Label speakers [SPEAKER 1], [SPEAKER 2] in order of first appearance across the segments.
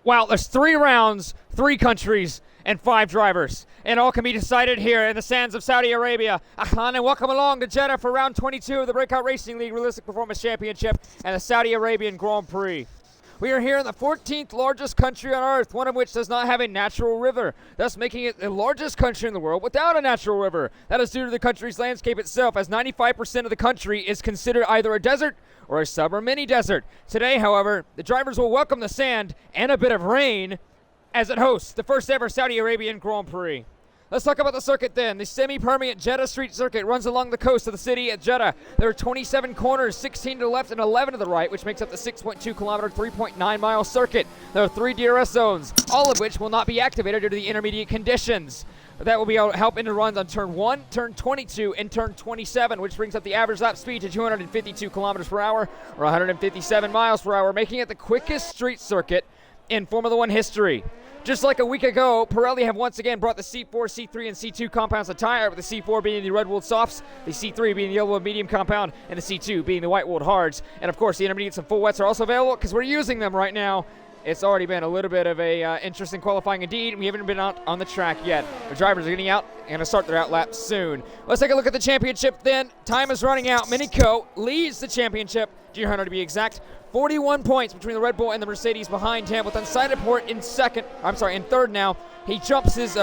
[SPEAKER 1] Wow, there's 3 rounds, 3 countries, and 5 drivers. And all can be decided here in the sands of Saudi Arabia. Ahlan, and welcome along to Jeddah for round 22 of the Breakout Racing League Realistic Performance Championship and the Saudi Arabian Grand Prix. We are here in the 14th largest country on Earth, one of which does not have a natural river, thus making it the largest country in the world without a natural river. That is due to the country's landscape itself, as 95% of the country is considered either a desert or a sub or mini desert. Today, however, the drivers will welcome the sand and a bit of rain as it hosts the first ever Saudi Arabian Grand Prix. Let's talk about the circuit then. The semi-permanent Jeddah Street Circuit runs along the coast of the city at Jeddah. There are 27 corners, 16 to the left and 11 to the right, which makes up the 6.2 kilometer, 3.9 mile circuit. There are 3 DRS zones, all of which will not be activated due to the intermediate conditions. That will be able to help into runs on turn 1, turn 22, and turn 27, which brings up the average lap speed to 252 kilometers per hour or 157 miles per hour, making it the quickest street circuit in Formula One history. Just like a week ago, Pirelli have once again brought the C4, C3, and C2 compounds to tire, with the C4 being the red-wooled softs, the C3 being the yellow-wooled medium compound, and the C2 being the white-wooled hards. And of course, the intermediates and full wets are also available because we're using them right now. It's already been a little bit of a interesting qualifying indeed. We haven't been out on the track yet. The drivers are getting out and going to start their out lap soon. Let's take a look at the championship then. Time is running out. Minico leads the championship, Junior Hunter to be exact. 41 points between the Red Bull and the Mercedes behind him, with Unsighted Port in third now. He jumps his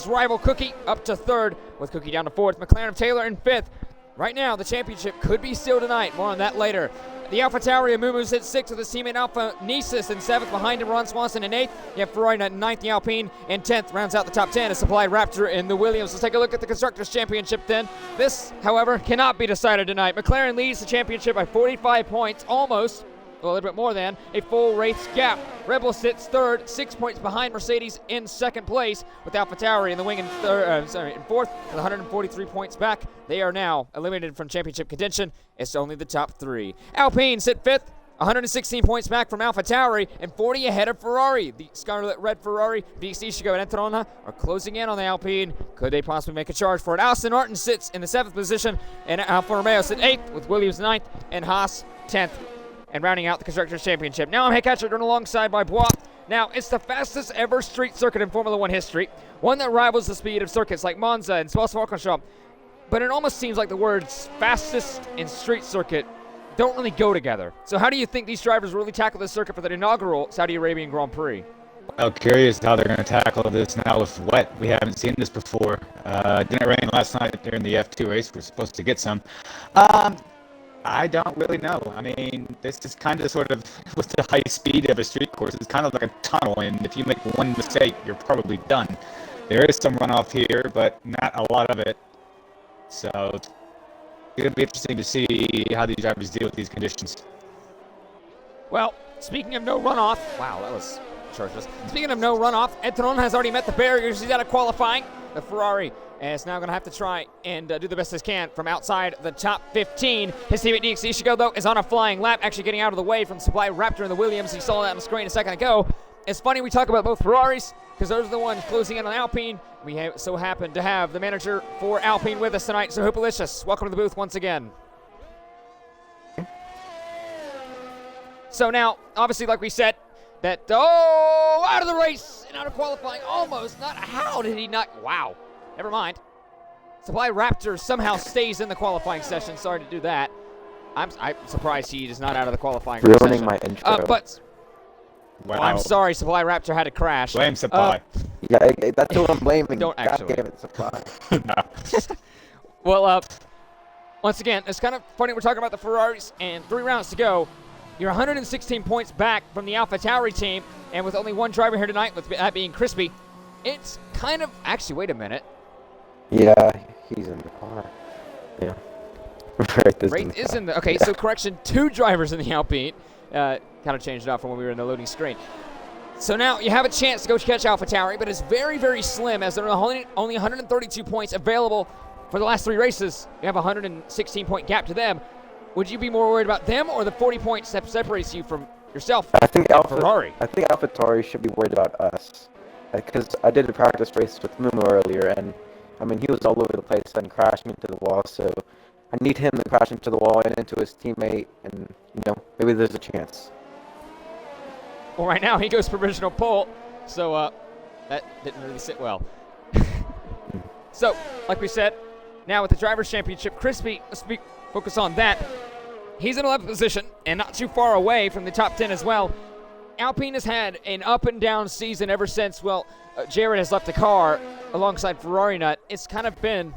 [SPEAKER 1] rival Cookie up to third, with Cookie down to fourth. McLaren of Taylor in fifth. Right now, the championship could be still tonight. More on that later. The AlphaTauri of Mumu's at 6th with his teammate Alpha Nisus in 7th. Behind him, Ron Swanson in 8th. You have Ferrari in 9th, the Alpine in 10th. Rounds out the top 10 is Supply Raptor in the Williams. Let's take a look at the Constructors' Championship then. This, however, cannot be decided tonight. McLaren leads the championship by 45 points, almost. Well, a little bit more than a full race gap. Red Bull sits third, 6 points behind Mercedes in second place, with AlphaTauri in the wing in fourth, with 143 points back. They are now eliminated from championship contention. It's only the top 3. Alpine sit fifth, 116 points back from AlphaTauri, and 40 ahead of Ferrari. The Scarlet Red Ferrari, BX Ishigo and Entrona are closing in on the Alpine. Could they possibly make a charge for it? Aston Martin sits in the 7th position, and Alfa Romeo sit 8th, with Williams 9th, and Haas 10th. And rounding out the Constructors' Championship. Now I'm Heckhatcher, run alongside by Bois. Now, it's the fastest ever street circuit in Formula One history, one that rivals the speed of circuits like Monza and Spa-Francorchamps. But it almost seems like the words fastest and street circuit don't really go together. So how do you think these drivers really tackle this circuit for the inaugural Saudi Arabian Grand Prix?
[SPEAKER 2] Well, curious how they're going to tackle this now with wet. We haven't seen this before. Didn't rain last night during the F2 race. We're supposed to get some. I don't really know. I mean, this is kind of sort of, with the high speed of a street course, it's kind of like a tunnel, and if you make one mistake, you're probably done. There is some runoff here, but not a lot of it. So it's going to be interesting to see how these drivers deal with these conditions.
[SPEAKER 1] Well, speaking of no runoff, wow, that was atrocious. Speaking of no runoff, Entrona has already met the barriers. He's out of qualifying. The Ferrari is now going to have to try and do the best he can from outside the top 15. His teammate DX Ishigo, though, is on a flying lap, actually getting out of the way from Supply Raptor and the Williams. You saw that on the screen a second ago. It's funny we talk about both Ferraris, because those are the ones closing in on Alpine. We so happen to have the manager for Alpine with us tonight, so Hoopalicious, welcome to the booth once again. So now, obviously, like we said, that, out of the race and out of qualifying, almost, not, how did he not, wow, never mind. Supply Raptor somehow stays in the qualifying session, sorry to do that. I'm surprised he is not out of the qualifying session.
[SPEAKER 3] Ruining my intro.
[SPEAKER 1] But,
[SPEAKER 2] Wow.
[SPEAKER 1] I'm sorry, Supply Raptor had to crash.
[SPEAKER 2] Blame Supply.
[SPEAKER 3] Yeah, that's who I'm blaming.
[SPEAKER 1] Don't actually.
[SPEAKER 3] God damn it, Supply.
[SPEAKER 2] No.
[SPEAKER 1] Well, once again, it's kind of funny we're talking about the Ferraris, and 3 rounds to go. You're 116 points back from the AlphaTauri team, and with only one driver here tonight, with that being Crispy, it's kind of, actually, wait a minute.
[SPEAKER 3] Yeah, he's in the car. Yeah.
[SPEAKER 1] Wraith is in the, okay, so correction, 2 drivers in the Alpine. Kind of changed it out from when we were in the loading screen. So now you have a chance to go catch AlphaTauri, but it's very, very slim, as there are only 132 points available for the last 3 races. You have a 116-point gap to them. Would you be more worried about them or the 40 points that separates you from yourself?
[SPEAKER 3] I think
[SPEAKER 1] Ferrari.
[SPEAKER 3] I think AlphaTauri should be worried about us, because I did a practice race with Mumu earlier, and I mean he was all over the place and crashing into the wall. So I need him to crash into the wall and into his teammate, and maybe there's a chance.
[SPEAKER 1] Well, right now he goes provisional pole, so that didn't really sit well. So, like we said, now with the Drivers' Championship, Crispy, let's focus on that. He's in 11th position and not too far away from the top 10 as well. Alpine has had an up and down season ever since, Jared has left the car alongside Ferrari Nut. It's kind of been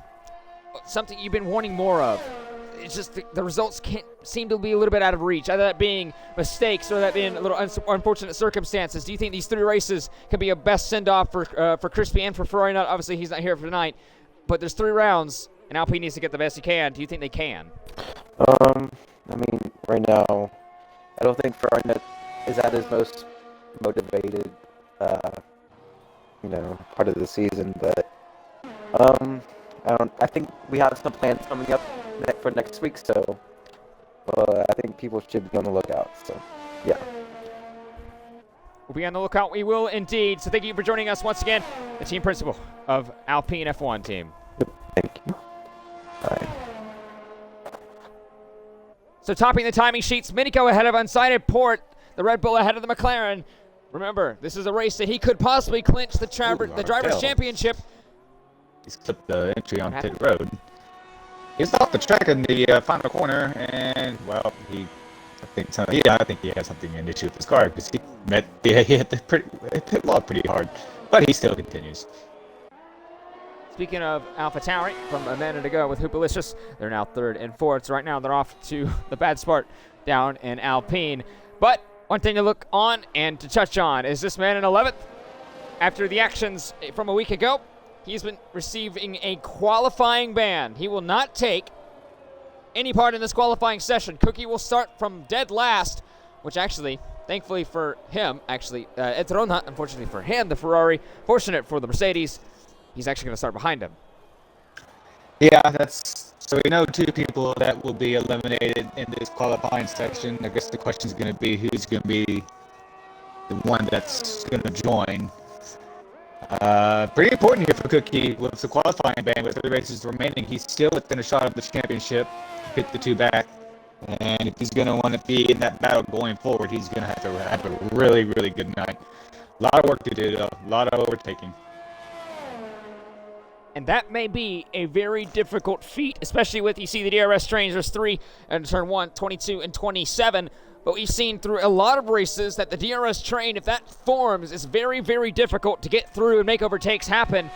[SPEAKER 1] something you've been wanting more of. It's just the results can't seem to be a little bit out of reach, either that being mistakes or that being a little unfortunate circumstances. Do you think these 3 races can be a best send-off for Crispy and for Ferrari Nut? Obviously, he's not here for tonight, but there's 3 rounds, and Alpine needs to get the best he can. Do you think they can?
[SPEAKER 3] I mean, right now, I don't think Ferrari Nut is at his most motivated, part of the season, but I think we have some plans coming up for next week, so I think people should be on the lookout. So, yeah.
[SPEAKER 1] We'll be on the lookout. We will indeed. So thank you for joining us once again, the team principal of Alpine F1 team.
[SPEAKER 3] Thank you. All right.
[SPEAKER 1] So topping the timing sheets, Minico ahead of unsighted Port, the Red Bull ahead of the McLaren. Remember, this is a race that he could possibly clinch the Drivers' Championship.
[SPEAKER 2] He's clipped the entry on pit road. He's off the track in the final corner, and I think he has something an issue with his car because he hit the pit wall pretty hard, but he still continues.
[SPEAKER 1] Speaking of AlphaTauri, from a minute ago with Hoopalicious, they're now 3rd and 4th. So right now they're off to the bad spot down in Alpine. But one thing to look on and to touch on is this man in 11th. After the actions from a week ago, he's been receiving a qualifying ban. He will not take any part in this qualifying session. Cookie will start from dead last, which actually, thankfully for him, Etrona, unfortunately for him, the Ferrari, fortunate for the Mercedes, he's actually going to start behind him.
[SPEAKER 2] Yeah, so we know 2 people that will be eliminated in this qualifying section. I guess the question is going to be who's going to be the one that's going to join. Pretty important here for Cookie with the qualifying ban with 3 races remaining. He's still within a shot of the championship, hit the 2 back. And if he's going to want to be in that battle going forward, he's going to have a really, really good night. A lot of work to do, though. A lot of overtaking.
[SPEAKER 1] And that may be a very difficult feat, especially with, you see the DRS trains, there's 3 in turn 1, 22, and 27. But we've seen through a lot of races that the DRS train, if that forms, is very, very difficult to get through and make overtakes happen.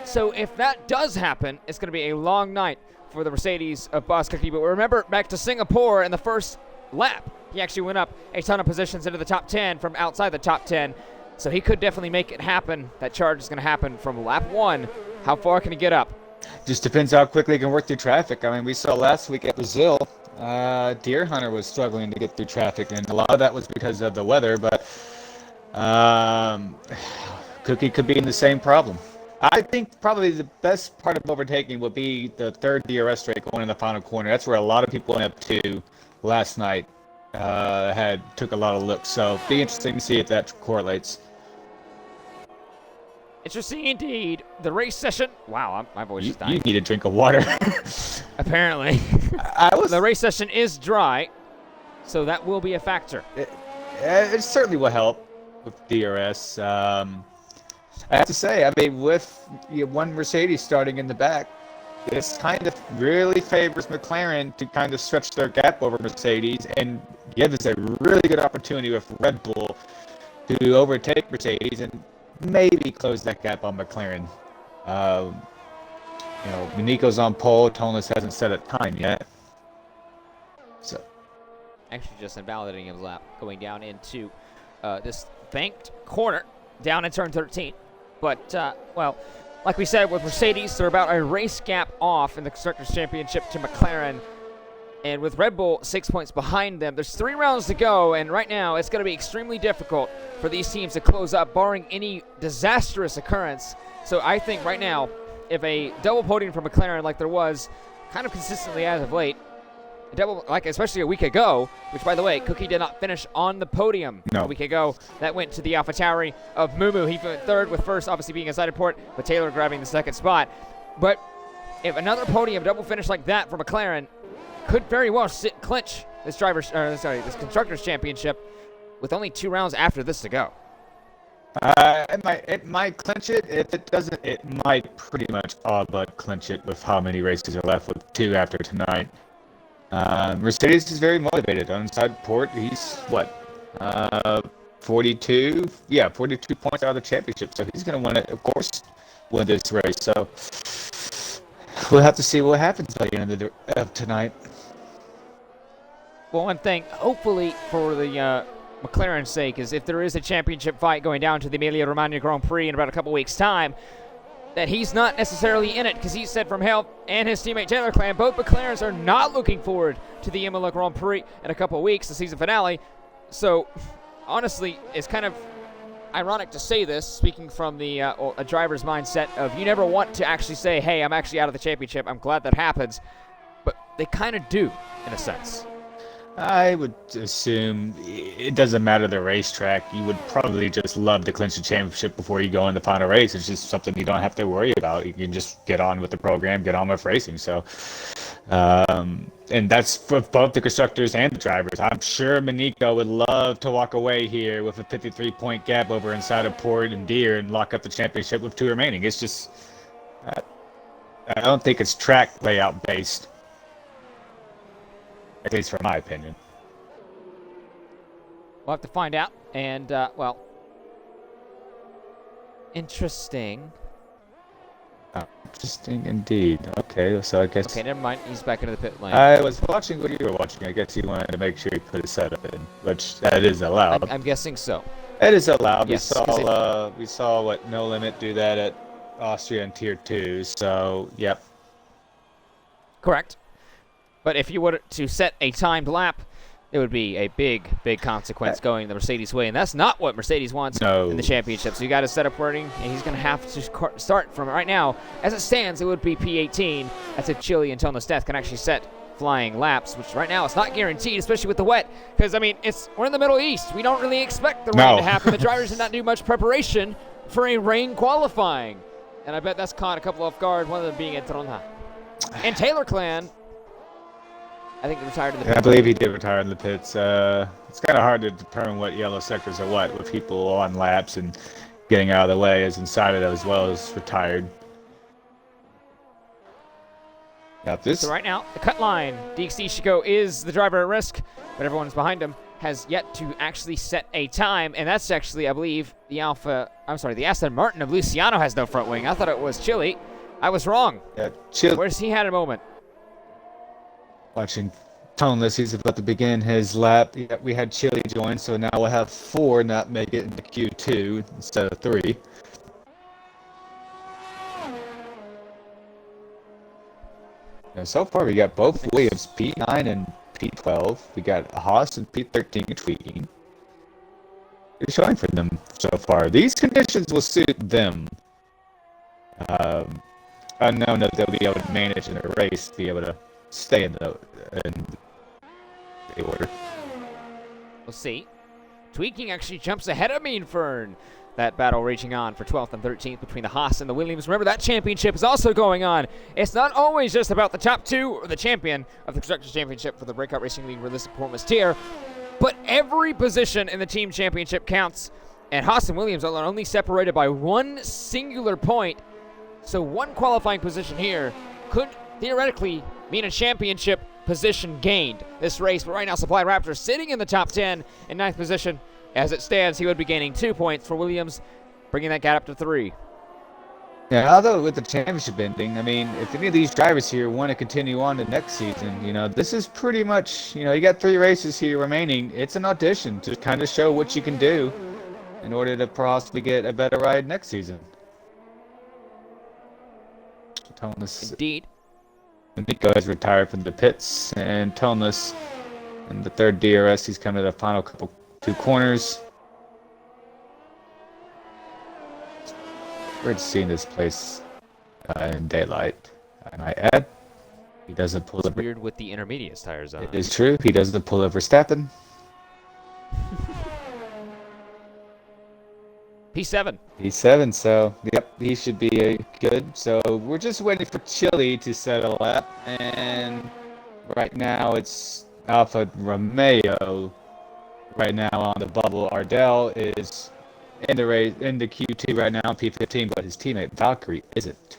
[SPEAKER 1] So if that does happen, it's going to be a long night for the Mercedes of Boss Cookie. But remember, back to Singapore in the first lap, he actually went up a ton of positions into the top 10 from outside the top 10. So he could definitely make it happen. That charge is going to happen from lap 1. How far can he get up?
[SPEAKER 2] Just depends how quickly he can work through traffic. I mean, we saw last week at Brazil, Deer Hunter was struggling to get through traffic, and a lot of that was because of the weather, but Cookie could be in the same problem. I think probably the best part of overtaking would be the 3rd DRS straight going in the final corner. That's where a lot of people went up to last night, took a lot of looks, so it'll be interesting to see if that correlates.
[SPEAKER 1] Interesting indeed. The race session. Wow, my voice is dying.
[SPEAKER 2] You need a drink of water.
[SPEAKER 1] Apparently. The race session is dry, so that will be a factor.
[SPEAKER 2] It certainly will help with DRS. I have to say, I mean, with one Mercedes starting in the back, this kind of really favors McLaren to kind of stretch their gap over Mercedes and give us a really good opportunity with Red Bull to overtake Mercedes and maybe close that gap on McLaren. Nico's on pole. Toneless hasn't set a time yet. So,
[SPEAKER 1] actually, just invalidating his lap, going down into this banked corner, down in turn 13. But like we said, with Mercedes, they're about a race gap off in the Constructors' Championship to McLaren. And with Red Bull 6 points behind them, there's 3 rounds to go, and right now it's going to be extremely difficult for these teams to close up, barring any disastrous occurrence. So I think right now, if a double podium for McLaren like there was kind of consistently as of late, especially a week ago, which, by the way, Cookie did not finish on the podium a week ago. That went to the AlphaTauri of Mumu. He went 3rd, with 1st obviously being inside of Port, but Taylor grabbing the 2nd spot. But if another podium double finish like that for McLaren could very well clinch this Constructors' Championship, with only 2 rounds after this to go.
[SPEAKER 2] It might clinch it. If it doesn't, it might pretty much all but clinch it with how many races are left with 2 after tonight. Mercedes is very motivated. On inside port, he's what, 42? Yeah, 42 points out of the championship. So he's going to want to, of course, win this race. So we'll have to see what happens by the end of tonight.
[SPEAKER 1] Well, one thing, hopefully for the McLaren's sake, is if there is a championship fight going down to the Emilia-Romagna Grand Prix in about a couple weeks' time, that he's not necessarily in it, because he said from him and his teammate Taylor Clan, both McLarens are not looking forward to the Imola Grand Prix in a couple of weeks, the season finale. So, honestly, it's kind of ironic to say this, speaking from the a driver's mindset of you never want to actually say, hey, I'm actually out of the championship. I'm glad that happens. But they kind of do, in a sense.
[SPEAKER 2] I would assume it doesn't matter the racetrack. You would probably just love to clinch the championship before you go in the final race. It's just something you don't have to worry about. You can just get on with the program, get on with racing. So, and that's for both the constructors and the drivers. I'm sure Manico would love to walk away here with a 53-point gap over inside of Port and Deere and lock up the championship with 2 remaining. It's just, I don't think it's track layout based. At least from my opinion.
[SPEAKER 1] We'll have to find out. And, well, interesting.
[SPEAKER 2] Oh, interesting indeed. Okay, so I guess...
[SPEAKER 1] Okay, never mind. He's back into the pit lane.
[SPEAKER 2] I was watching what you were watching. I guess he wanted to make sure he put his setup in, which that is allowed.
[SPEAKER 1] I'm guessing so.
[SPEAKER 2] It is allowed.
[SPEAKER 1] Yes,
[SPEAKER 2] we saw what No Limit do that at Austria in Tier 2, so, yep.
[SPEAKER 1] Correct. But if you were to set a timed lap, it would be a big, big consequence going the Mercedes way. And that's not what Mercedes wants in the championship. So you got to set up wording, and he's going to have to start from right now. As it stands, it would be P18. That's if Chile and Toneless Death can actually set flying laps, which right now it's not guaranteed, especially with the wet. Because, I mean, we're in the Middle East. We don't really expect the rain to happen. The drivers did not do much preparation for a rain qualifying. And I bet that's caught a couple off guard, one of them being Edronha. And Taylor Clan, I think he retired in the pits.
[SPEAKER 2] I believe he did retire in the pits. It's kind of hard to determine what yellow sectors are what with people on laps and getting out of the way as inside of it as well as retired. Now
[SPEAKER 1] So right now, the cut line, DXD Chico is the driver at risk, but everyone's behind him has yet to actually set a time, and that's actually, I believe, the Aston Martin of Luciano has no front wing. I thought it was Chile. I was wrong.
[SPEAKER 2] Yeah, Chile.
[SPEAKER 1] Where's he had a moment?
[SPEAKER 2] Watching Toneless, he's about to begin his lap. Yeah, we had Chile join, so now we'll have 4 not make it into Q2 instead of 3. Now, so far, we got both Williams, P9 and P12. We got Haas and P13 and tweaking. Good showing for them so far. These conditions will suit them. Unknown that they'll be able to manage in a race, be able to stay in the order.
[SPEAKER 1] We'll see. Tweaking actually jumps ahead of Mean Fern. That battle raging on for 12th and 13th between the Haas and the Williams. Remember, that championship is also going on. It's not always just about the top 2 or the champion of the Constructors' Championship for the Breakout Racing League Realistic Performance tier, but every position in the team championship counts, and Haas and Williams are only separated by 1 singular point, so 1 qualifying position here could theoretically mean a championship position gained this race. But right now, Supply Raptor sitting in the top 10 in 9th position. As it stands, he would be gaining 2 points for Williams, bringing that gap up to 3.
[SPEAKER 2] Yeah, although with the championship ending, I mean, if any of these drivers here want to continue on to next season, you know, this is pretty much, you know, you got 3 races here remaining. It's an audition to kind of show what you can do in order to possibly get a better ride next season. Toneless.
[SPEAKER 1] Indeed.
[SPEAKER 2] Nico has retired from the pits, and Toneless in the 3rd DRS, he's coming to the final 2 corners. We're seeing this place in daylight. I might add, he doesn't pull over.
[SPEAKER 1] Weird with the intermediate tires on.
[SPEAKER 2] It is true. He doesn't pull over Verstappen.
[SPEAKER 1] P7.
[SPEAKER 2] P7, so, yep, he should be good. So, we're just waiting for Chile to set a lap, and right now it's Alfa Romeo right now on the bubble. Ardell is in the race in the Q2 right now, P15, but his teammate Valkyrie isn't.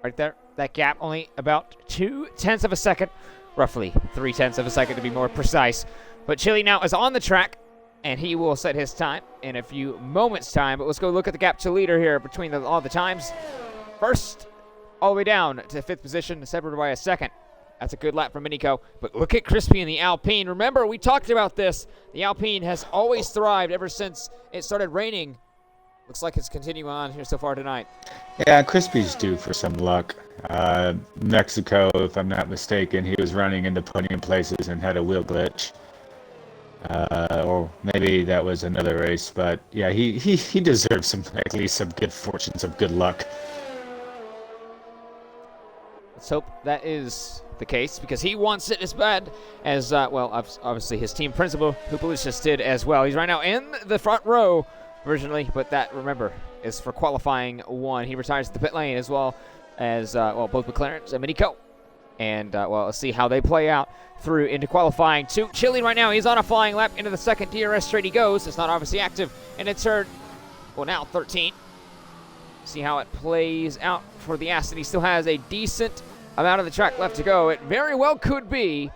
[SPEAKER 1] Right there, that gap only about 0.2 of a second, roughly 0.3 of a second to be more precise. But Chile now is on the track, and he will set his time in a few moments' time. But let's go look at the gap to leader here between all the times. First, all the way down to 5th position, separated by a second. That's a good lap for Minico. But look at Crispy in the Alpine. Remember, we talked about this. The Alpine has always thrived ever since it started raining. Looks like it's continuing on here so far tonight.
[SPEAKER 2] Yeah, Crispy's due for some luck. Mexico, if I'm not mistaken, he was running into podium places and had a wheel glitch. Or maybe that was another race, but yeah, he deserves at least some good fortune, some good luck.
[SPEAKER 1] Let's hope that is the case, because he wants it as bad as, obviously his team principal, Hupalicious, did as well. He's right now in the front row originally, but that, remember, is for qualifying 1. He retires to the pit lane as well as, both McLarens and Minico. And, let's see how they play out through into qualifying 2. Chile right now, he's on a flying lap into the second DRS straight he goes. It's not obviously active, and it's now 13. See how it plays out for the Aston. He still has a decent amount of the track left to go. It very well could be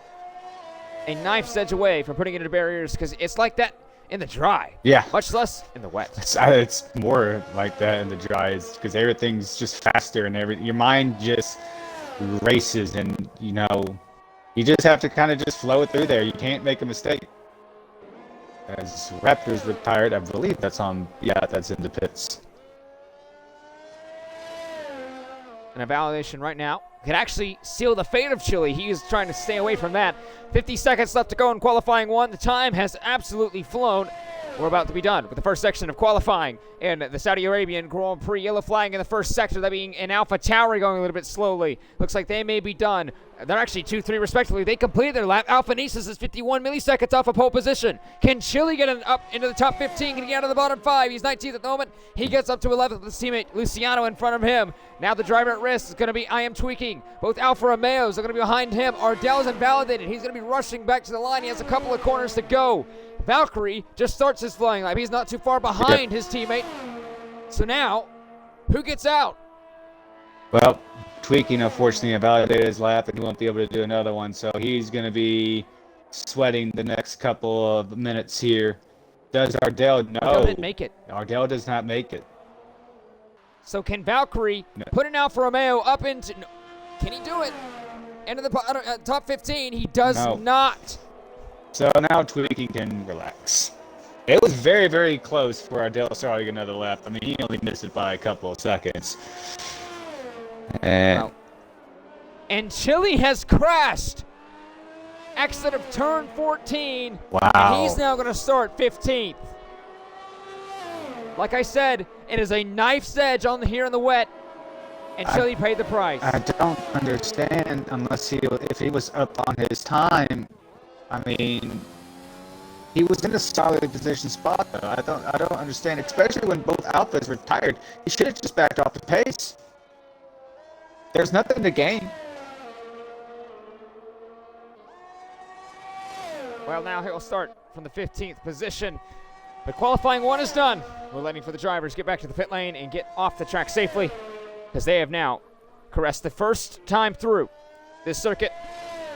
[SPEAKER 1] a knife's edge away from putting it into barriers, because it's like that in the dry.
[SPEAKER 2] Yeah.
[SPEAKER 1] Much less in the wet.
[SPEAKER 2] It's more like that in the dry, because everything's just faster and your mind just races, and you just have to kind of just flow it through there. You can't make a mistake. As Raptors retired, I believe that's in the pits.
[SPEAKER 1] And a validation right now could actually seal the fate of Chile. He is trying to stay away from that. 50 seconds left to go in qualifying 1. The time has absolutely flown. We're about to be done with the first section of qualifying in the Saudi Arabian Grand Prix. Yellow flag in the first sector, that being an Alpha Tauri going a little bit slowly. Looks like they may be done. They're actually 2-3 respectively. They completed their lap. Alpha Nisus is 51 milliseconds off of pole position. Can Chile get up into the top 15? Can he get out of the bottom 5? He's 19th at the moment. He gets up to 11th with his teammate Luciano in front of him. Now the driver at risk is going to be I Am Tweaking. Both Alfa Romeos are going to be behind him. Ardell is invalidated. He's going to be rushing back to the line. He has a couple of corners to go. Valkyrie just starts his flying lap. He's not too far behind his teammate. So now, who gets out?
[SPEAKER 2] Well, Tweaking unfortunately invalidated his lap, and he won't be able to do another one. So he's going to be sweating the next couple of minutes here. Does Ardell? No.
[SPEAKER 1] Ardell didn't make it.
[SPEAKER 2] Ardell does not make it.
[SPEAKER 1] So can Valkyrie put an Alfa Romeo up into... No. Can he do it? Into the top 15. He does not.
[SPEAKER 2] So now Tweaking can relax. It was very, very close for Ardell starting another lap. I mean, he only missed it by a couple of seconds. And
[SPEAKER 1] Chile has crashed. Exit of turn 14.
[SPEAKER 2] Wow.
[SPEAKER 1] And he's now going to start 15th. Like I said, it is a knife's edge here in the wet. And Chile paid the price.
[SPEAKER 2] I don't understand if he was up on his time. I mean, he was in a solid position spot, though. I don't understand, especially when both Alphas retired. He should have just backed off the pace. There's nothing to gain.
[SPEAKER 1] Well, now he'll start from the 15th position. But qualifying 1 is done. We're letting for the drivers get back to the pit lane and get off the track safely, because they have now caressed the first time through this circuit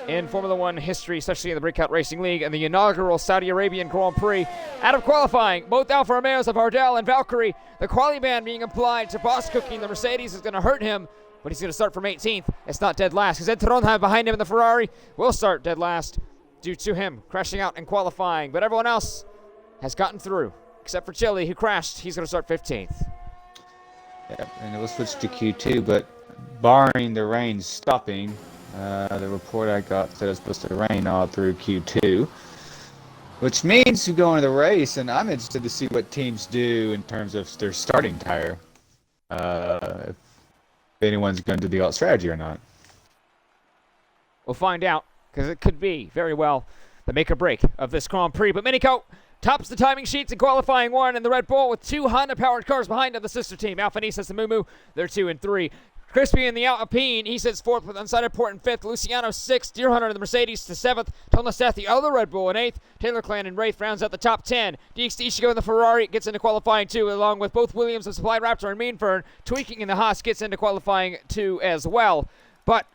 [SPEAKER 1] in Formula One history, especially in the Breakout Racing League and the inaugural Saudi Arabian Grand Prix. Out of qualifying, both Alfa Romeos of Ardell and Valkyrie. The quali ban being applied to Boss Cooking. The Mercedes is going to hurt him, but he's going to start from 18th. It's not dead last, because Ed Trondheim behind him in the Ferrari will start dead last due to him crashing out in qualifying. But everyone else has gotten through, except for Chile, who crashed. He's going to start 15th.
[SPEAKER 2] Yeah, and it will switch to Q2, but barring the rain stopping, the report I got said it's supposed to rain all through Q2, which means you go into the race, and I'm interested to see what teams do in terms of their starting tire. If anyone's going to do the alt strategy or not.
[SPEAKER 1] We'll find out, because it could be very well the make or break of this Grand Prix. But Minico tops the timing sheets in qualifying 1 in the Red Bull with 2 Honda-powered cars behind him, the sister team. Alfa Nisus and Mumu, they're 2 and 3. Crispy in the Alpine, he sits fourth with Unsighted Port in fifth. Luciano sixth. Deer Hunter in the Mercedes to seventh. Tom Lestat, the other Red Bull, in eighth. Taylor Clan and Wraith rounds out the top 10. DXT Ishigo in the Ferrari gets into qualifying 2, along with both Williams, the Supply Raptor, and Meanfern. Tweaking in the Haas gets into qualifying 2 as well. But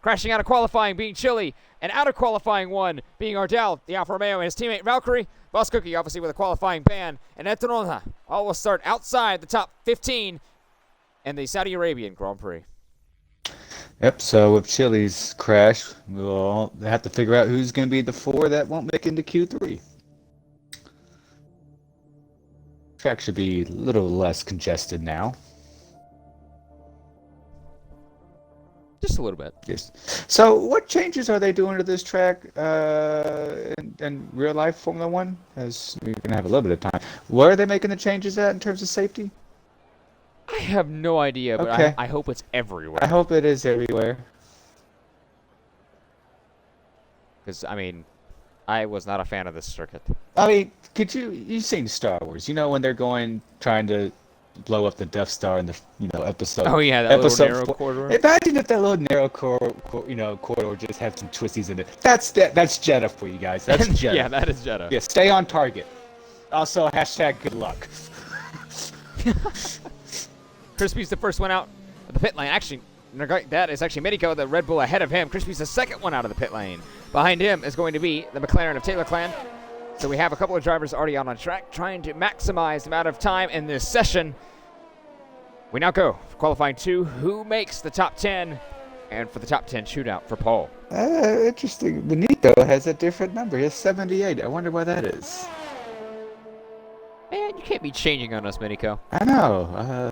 [SPEAKER 1] crashing out of qualifying being Chile, and out of qualifying 1 being Ardell, the Alfa Romeo, and his teammate Valkyrie. Boss Cookie, obviously, with a qualifying ban. And Etanona all will start outside the top 15 in the Saudi Arabian Grand Prix.
[SPEAKER 2] Yep, so with Chile's crash, we'll have to figure out who's going to be the 4 that won't make into Q3. Track should be a little less congested now.
[SPEAKER 1] Just a little bit.
[SPEAKER 2] Yes. So what changes are they doing to this track in real life Formula One? As we're going to have a little bit of time. Where are they making the changes at in terms of safety?
[SPEAKER 1] I have no idea, but
[SPEAKER 2] Okay.
[SPEAKER 1] I hope it's everywhere.
[SPEAKER 2] I hope it is everywhere.
[SPEAKER 1] Because, I mean, I was not a fan of this circuit.
[SPEAKER 2] I mean, you've seen Star Wars, you know, when they're trying to blow up the Death Star in the, episode.
[SPEAKER 1] Oh, yeah, that little narrow corridor.
[SPEAKER 2] Imagine if that little narrow corridor just had some twisties in it. That's Jeddah for you guys. That's Jeddah.
[SPEAKER 1] Yeah, that is Jeddah.
[SPEAKER 2] Yeah, stay on target. Also, hashtag good luck.
[SPEAKER 1] Crispy's the first one out of the pit lane. Actually, that is actually Medico, the Red Bull, ahead of him. Crispy's the second one out of the pit lane. Behind him is going to be the McLaren of Taylor Clan. So we have a couple of drivers already out on track, trying to maximize the amount of time in this session. We now go for qualifying 2. Who makes the top 10? And for the top 10 shootout for Paul.
[SPEAKER 2] Interesting. Benito has a different number. He has 78. I wonder why that is.
[SPEAKER 1] Man, you can't be changing on us, Medico.
[SPEAKER 2] I know.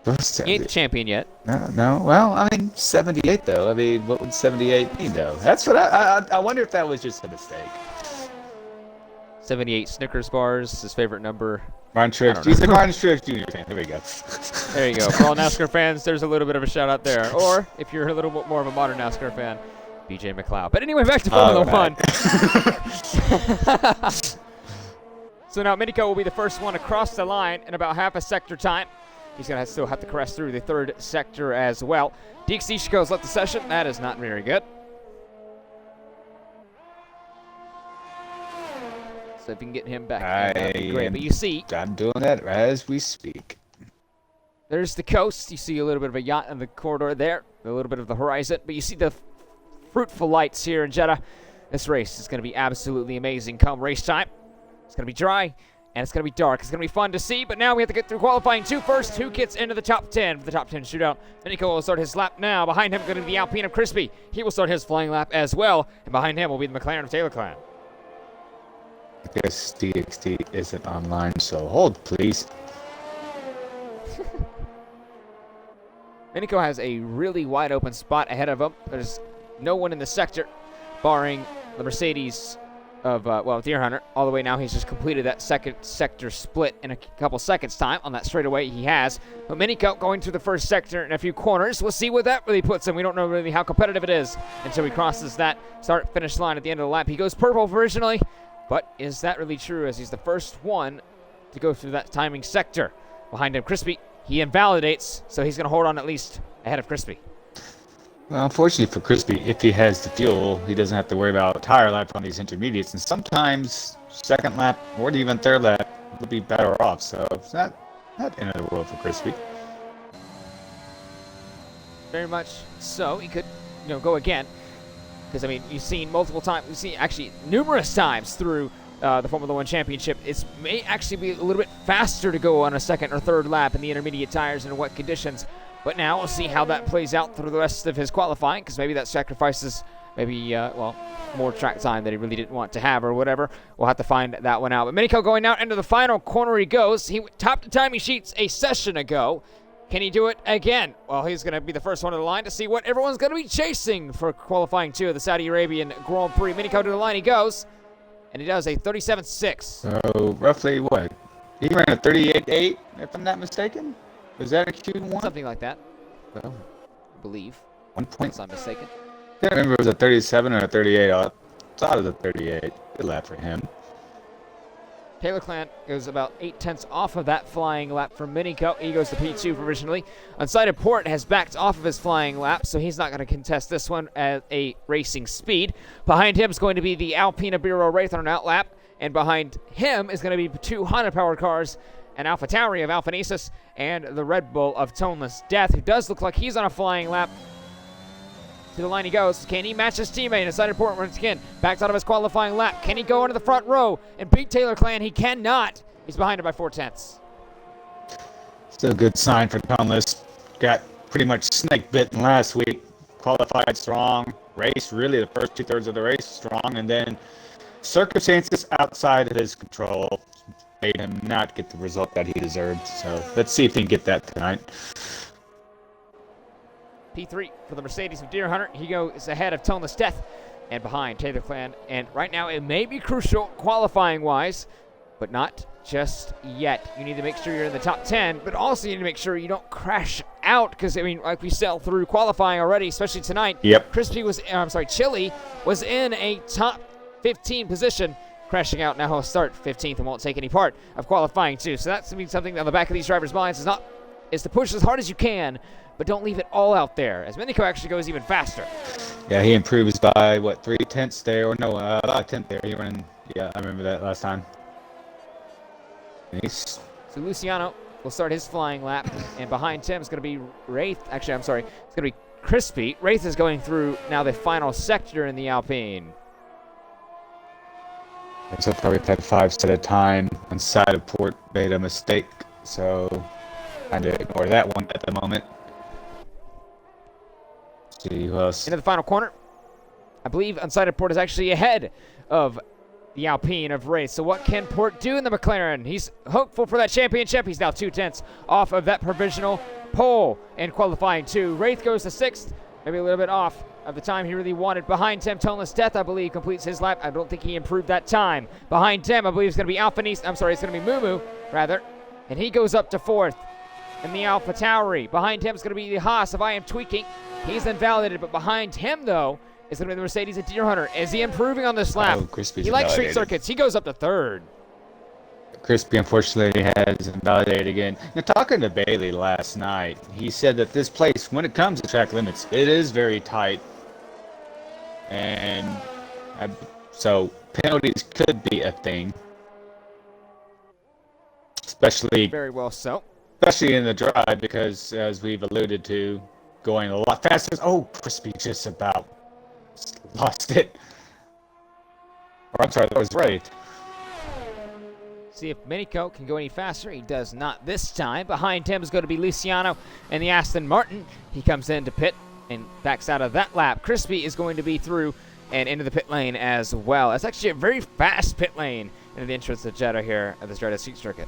[SPEAKER 1] You ain't the champion yet.
[SPEAKER 2] No. Well, I mean, 78 though. I mean, what would 78 mean though? That's what I wonder if that was just a mistake.
[SPEAKER 1] 78 Snickers bars, his favorite number.
[SPEAKER 2] Ron Truex. He's a Ron Truex Jr. fan. There we go.
[SPEAKER 1] There you go. For all NASCAR fans, there's a little bit of a shout out there. Or if you're a little bit more of a modern NASCAR fan, BJ McLeod. But anyway, back to Formula One. So now Medico will be the first one across the line in about half a sector time. He's going to still have to crest through the third sector as well. DXT Ishiko's left the session. That is not very good. So if you can get him back, that'd be great. But you see,
[SPEAKER 2] I'm doing that as we speak.
[SPEAKER 1] There's the coast. You see a little bit of a yacht in the corridor there, a little bit of the horizon. But you see the fruitful lights here in Jeddah. This race is going to be absolutely amazing come race time. It's going to be dry, and it's going to be dark. It's going to be fun to see, but now we have to get through qualifying 2 first. Who gets into the top 10 for the top 10 shootout? Nico will start his lap now. Behind him, going to be the Alpine of Crispy. He will start his flying lap as well, and behind him will be the McLaren of Taylor Clan.
[SPEAKER 2] I guess DXT isn't online, so hold, please.
[SPEAKER 1] Nico has a really wide open spot ahead of him. There's no one in the sector, barring the Mercedes of, Deer Hunter. All the way now, he's just completed that second sector split in a couple seconds' time on that straightaway he has. But Minico going through the first sector in a few corners. We'll see what that really puts him. We don't know really how competitive it is until he crosses that start-finish line at the end of the lap. He goes purple originally, but is that really true as he's the first one to go through that timing sector? Behind him, Crispy. He invalidates, so he's going to hold on at least ahead of Crispy.
[SPEAKER 2] Well, unfortunately for Crispy, if he has the fuel, he doesn't have to worry about tire life on these intermediates. And sometimes second lap or even third lap would be better off. So it's not the end of the world for Crispy.
[SPEAKER 1] Very much so. He could, go again. Because, I mean, you've seen multiple times. We've seen actually numerous times through the Formula One Championship. It may actually be a little bit faster to go on a second or third lap in the intermediate tires and in wet conditions. But now we'll see how that plays out through the rest of his qualifying, because maybe that sacrifices more track time that he really didn't want to have or whatever. We'll have to find that one out. But Minico going out into the final corner he goes. He topped the timing sheets a session ago. Can he do it again? Well, he's going to be the first one to the line to see what everyone's going to be chasing for qualifying 2 of the Saudi Arabian Grand Prix. Minico to the line he goes, and he does a 37.6.
[SPEAKER 2] So roughly what? He ran a 38.8, if I'm not mistaken? Was that a Q1?
[SPEAKER 1] Something like that.
[SPEAKER 2] Well,
[SPEAKER 1] I believe.
[SPEAKER 2] 1 point.
[SPEAKER 1] Unless I'm mistaken.
[SPEAKER 2] I can't remember if it was a 37 or a 38. I thought it was a 38. Good lap for him.
[SPEAKER 1] Taylor Clan goes about 8 tenths off of that flying lap from Minico. He goes to P2 provisionally. Unsighted Port has backed off of his flying lap, so he's not going to contest this one at a racing speed. Behind him is going to be the Alpina BRL Wraith on an outlap, and behind him is going to be 2 Honda-powered cars, an Alpha Tauri of Alphanesis, and the Red Bull of Toneless Death, who does look like he's on a flying lap. To the line he goes. Can he match his teammate? Unsighted Port once again backs out of his qualifying lap. Can he go into the front row and beat Taylor Clan? He cannot. He's behind him by 4 tenths.
[SPEAKER 2] Still a good sign for Toneless. Got pretty much snake bitten last week. Qualified strong. Race really the first 2/3 of the race strong, and then circumstances outside of his control made him not get the result that he deserved. So let's see if he can get that tonight.
[SPEAKER 1] P3 for the Mercedes of Deer Hunter. He goes ahead of Toneless Death and behind Taylor Clan. And right now it may be crucial qualifying-wise, but not just yet. You need to make sure you're in the top 10, but also you need to make sure you don't crash out, because, I mean, like we said through qualifying already, especially tonight.
[SPEAKER 2] Yep.
[SPEAKER 1] Chili was in a top 15 position, crashing out. Now he'll start 15th and won't take any part of qualifying too. So that's something on the back of these drivers' minds is to push as hard as you can, but don't leave it all out there, as Minico actually goes even faster.
[SPEAKER 2] Yeah, he improves by, what, 3 tenths there? Or no, about a tenth there. He ran, yeah, I remember that last time. Nice.
[SPEAKER 1] So Luciano will start his flying lap, and behind Tim is going to be Wraith. Actually, I'm sorry, it's going to be Crispy. Wraith is going through now the final sector in the Alpine.
[SPEAKER 2] So probably had 5 set of time. Unsighted Port made a mistake, so I had to ignore that one at the moment. See who else.
[SPEAKER 1] Into the final corner. I believe Unsighted Port is actually ahead of the Alpine of Wraith. So what can Port do in the McLaren? He's hopeful for that championship. He's now 2 tenths off of that provisional pole in qualifying 2. Wraith goes to 6th, maybe a little bit off of the time he really wanted. Behind Tim, Toneless Death, I believe, completes his lap. I don't think he improved that time. Behind Tim, I believe it's going to be it's going to be Mumu, rather. And he goes up to 4th in the Alpha Tauri. Behind him is going to be the Haas of I Am Tweaking. He's invalidated, but behind him, though, is going to be the Mercedes of Deer Hunter. Is he improving on this lap? He likes street circuits. He goes up to 3rd.
[SPEAKER 2] Crispy, unfortunately, has invalidated again. Now, talking to Bailey last night, he said that this place, when it comes to track limits, it is very tight. And so penalties could be a thing. Especially
[SPEAKER 1] very well so.
[SPEAKER 2] Especially in the drive, because as we've alluded to, going a lot faster. Oh, Crispy just about lost it. Or I'm sorry, that was right.
[SPEAKER 1] See if Minico can go any faster. He does not this time. Behind him is going to be Luciano and the Aston Martin. He comes into pit and backs out of that lap. Crispy is going to be through and into the pit lane as well. It's actually a very fast pit lane into the entrance of Jeddah here at the Jeddah Street Circuit.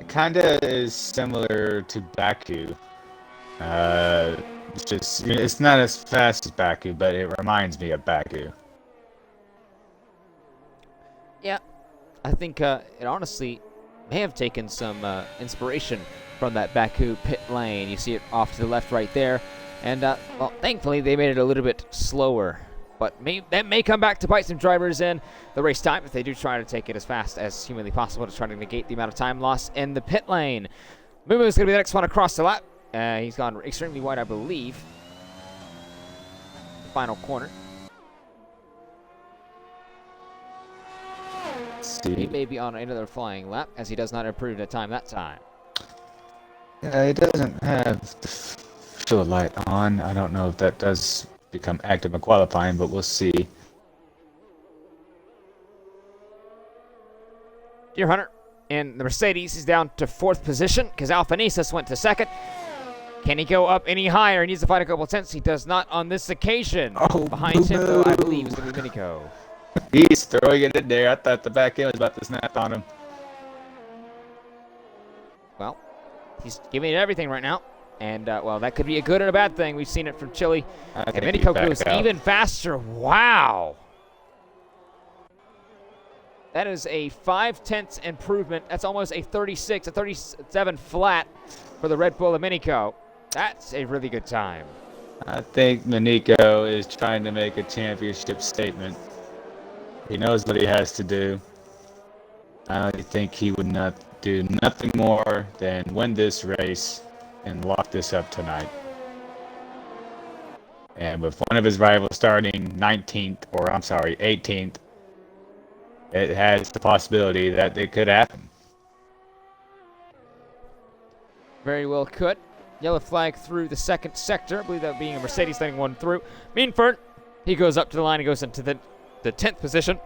[SPEAKER 2] It kind of is similar to Baku. It's not as fast as Baku, but it reminds me of Baku.
[SPEAKER 1] Yeah, I think it honestly may have taken some inspiration from that Baku pit lane. You see it off to the left right there. And, well, thankfully, they made it a little bit slower. But that may come back to bite some drivers in the race time if they do try to take it as fast as humanly possible to try to negate the amount of time lost in the pit lane. Mumu is going to be the next one across the lap. He's gone extremely wide, I believe. Final corner. He may be on another flying lap, as he does not improve the time that time.
[SPEAKER 2] Yeah, he doesn't have the field light on. I don't know if that does become active in qualifying, but we'll see.
[SPEAKER 1] Deer Hunter and the Mercedes is down to 4th position because Alphanesis went to 2nd. Can he go up any higher? He needs to find a couple tenths. He does not on this occasion.
[SPEAKER 2] Oh,
[SPEAKER 1] behind him, though, I believe, is going to be Minico.
[SPEAKER 2] He's throwing it in there. I thought the back end was about to snap on him.
[SPEAKER 1] Well, he's giving it everything right now. And, well, that could be a good and a bad thing. We've seen it from Chile. And Minico goes even faster. Wow. That is a 5 tenths improvement. That's almost a 37 flat for the Red Bull of Minico. That's a really good time.
[SPEAKER 2] I think Minico is trying to make a championship statement. He knows what he has to do. I think he would not do nothing more than win this race and lock this up tonight. And with one of his rivals starting 18th, it has the possibility that it could happen.
[SPEAKER 1] Very well could. Yellow flag through the second sector. I believe that being a Mercedes letting one through. Meanford, he goes up to the line and goes into the 10th position,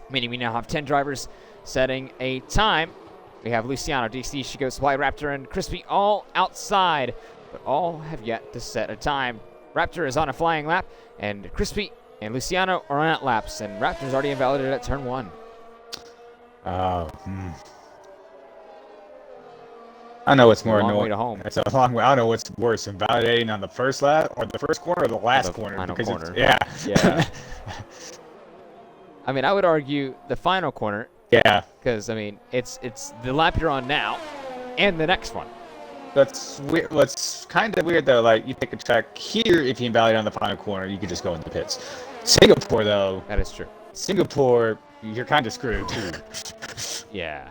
[SPEAKER 1] meaning we now have 10 drivers setting a time. We have Luciano, DC, Shigo, Supply, Raptor, and Crispy all outside, but all have yet to set a time. Raptor is on a flying lap, and Crispy and Luciano are on out laps, and Raptor's already invalidated at turn 1.
[SPEAKER 2] I know what's more
[SPEAKER 1] Long
[SPEAKER 2] annoying.
[SPEAKER 1] way to home.
[SPEAKER 2] It's a long way. I don't know what's worse, invalidating on the first lap or the first corner or the last corner.
[SPEAKER 1] Final corner.
[SPEAKER 2] Yeah.
[SPEAKER 1] Yeah. I mean, I would argue the final corner.
[SPEAKER 2] Yeah.
[SPEAKER 1] Because, I mean, it's the lap you're on now and the next one.
[SPEAKER 2] That's weird. What's kind of weird, though, like, you pick a track here, if you invalidate on the final corner, you could just go in the pits. Singapore, though.
[SPEAKER 1] That is true.
[SPEAKER 2] Singapore, you're kind of screwed, too.
[SPEAKER 1] Yeah.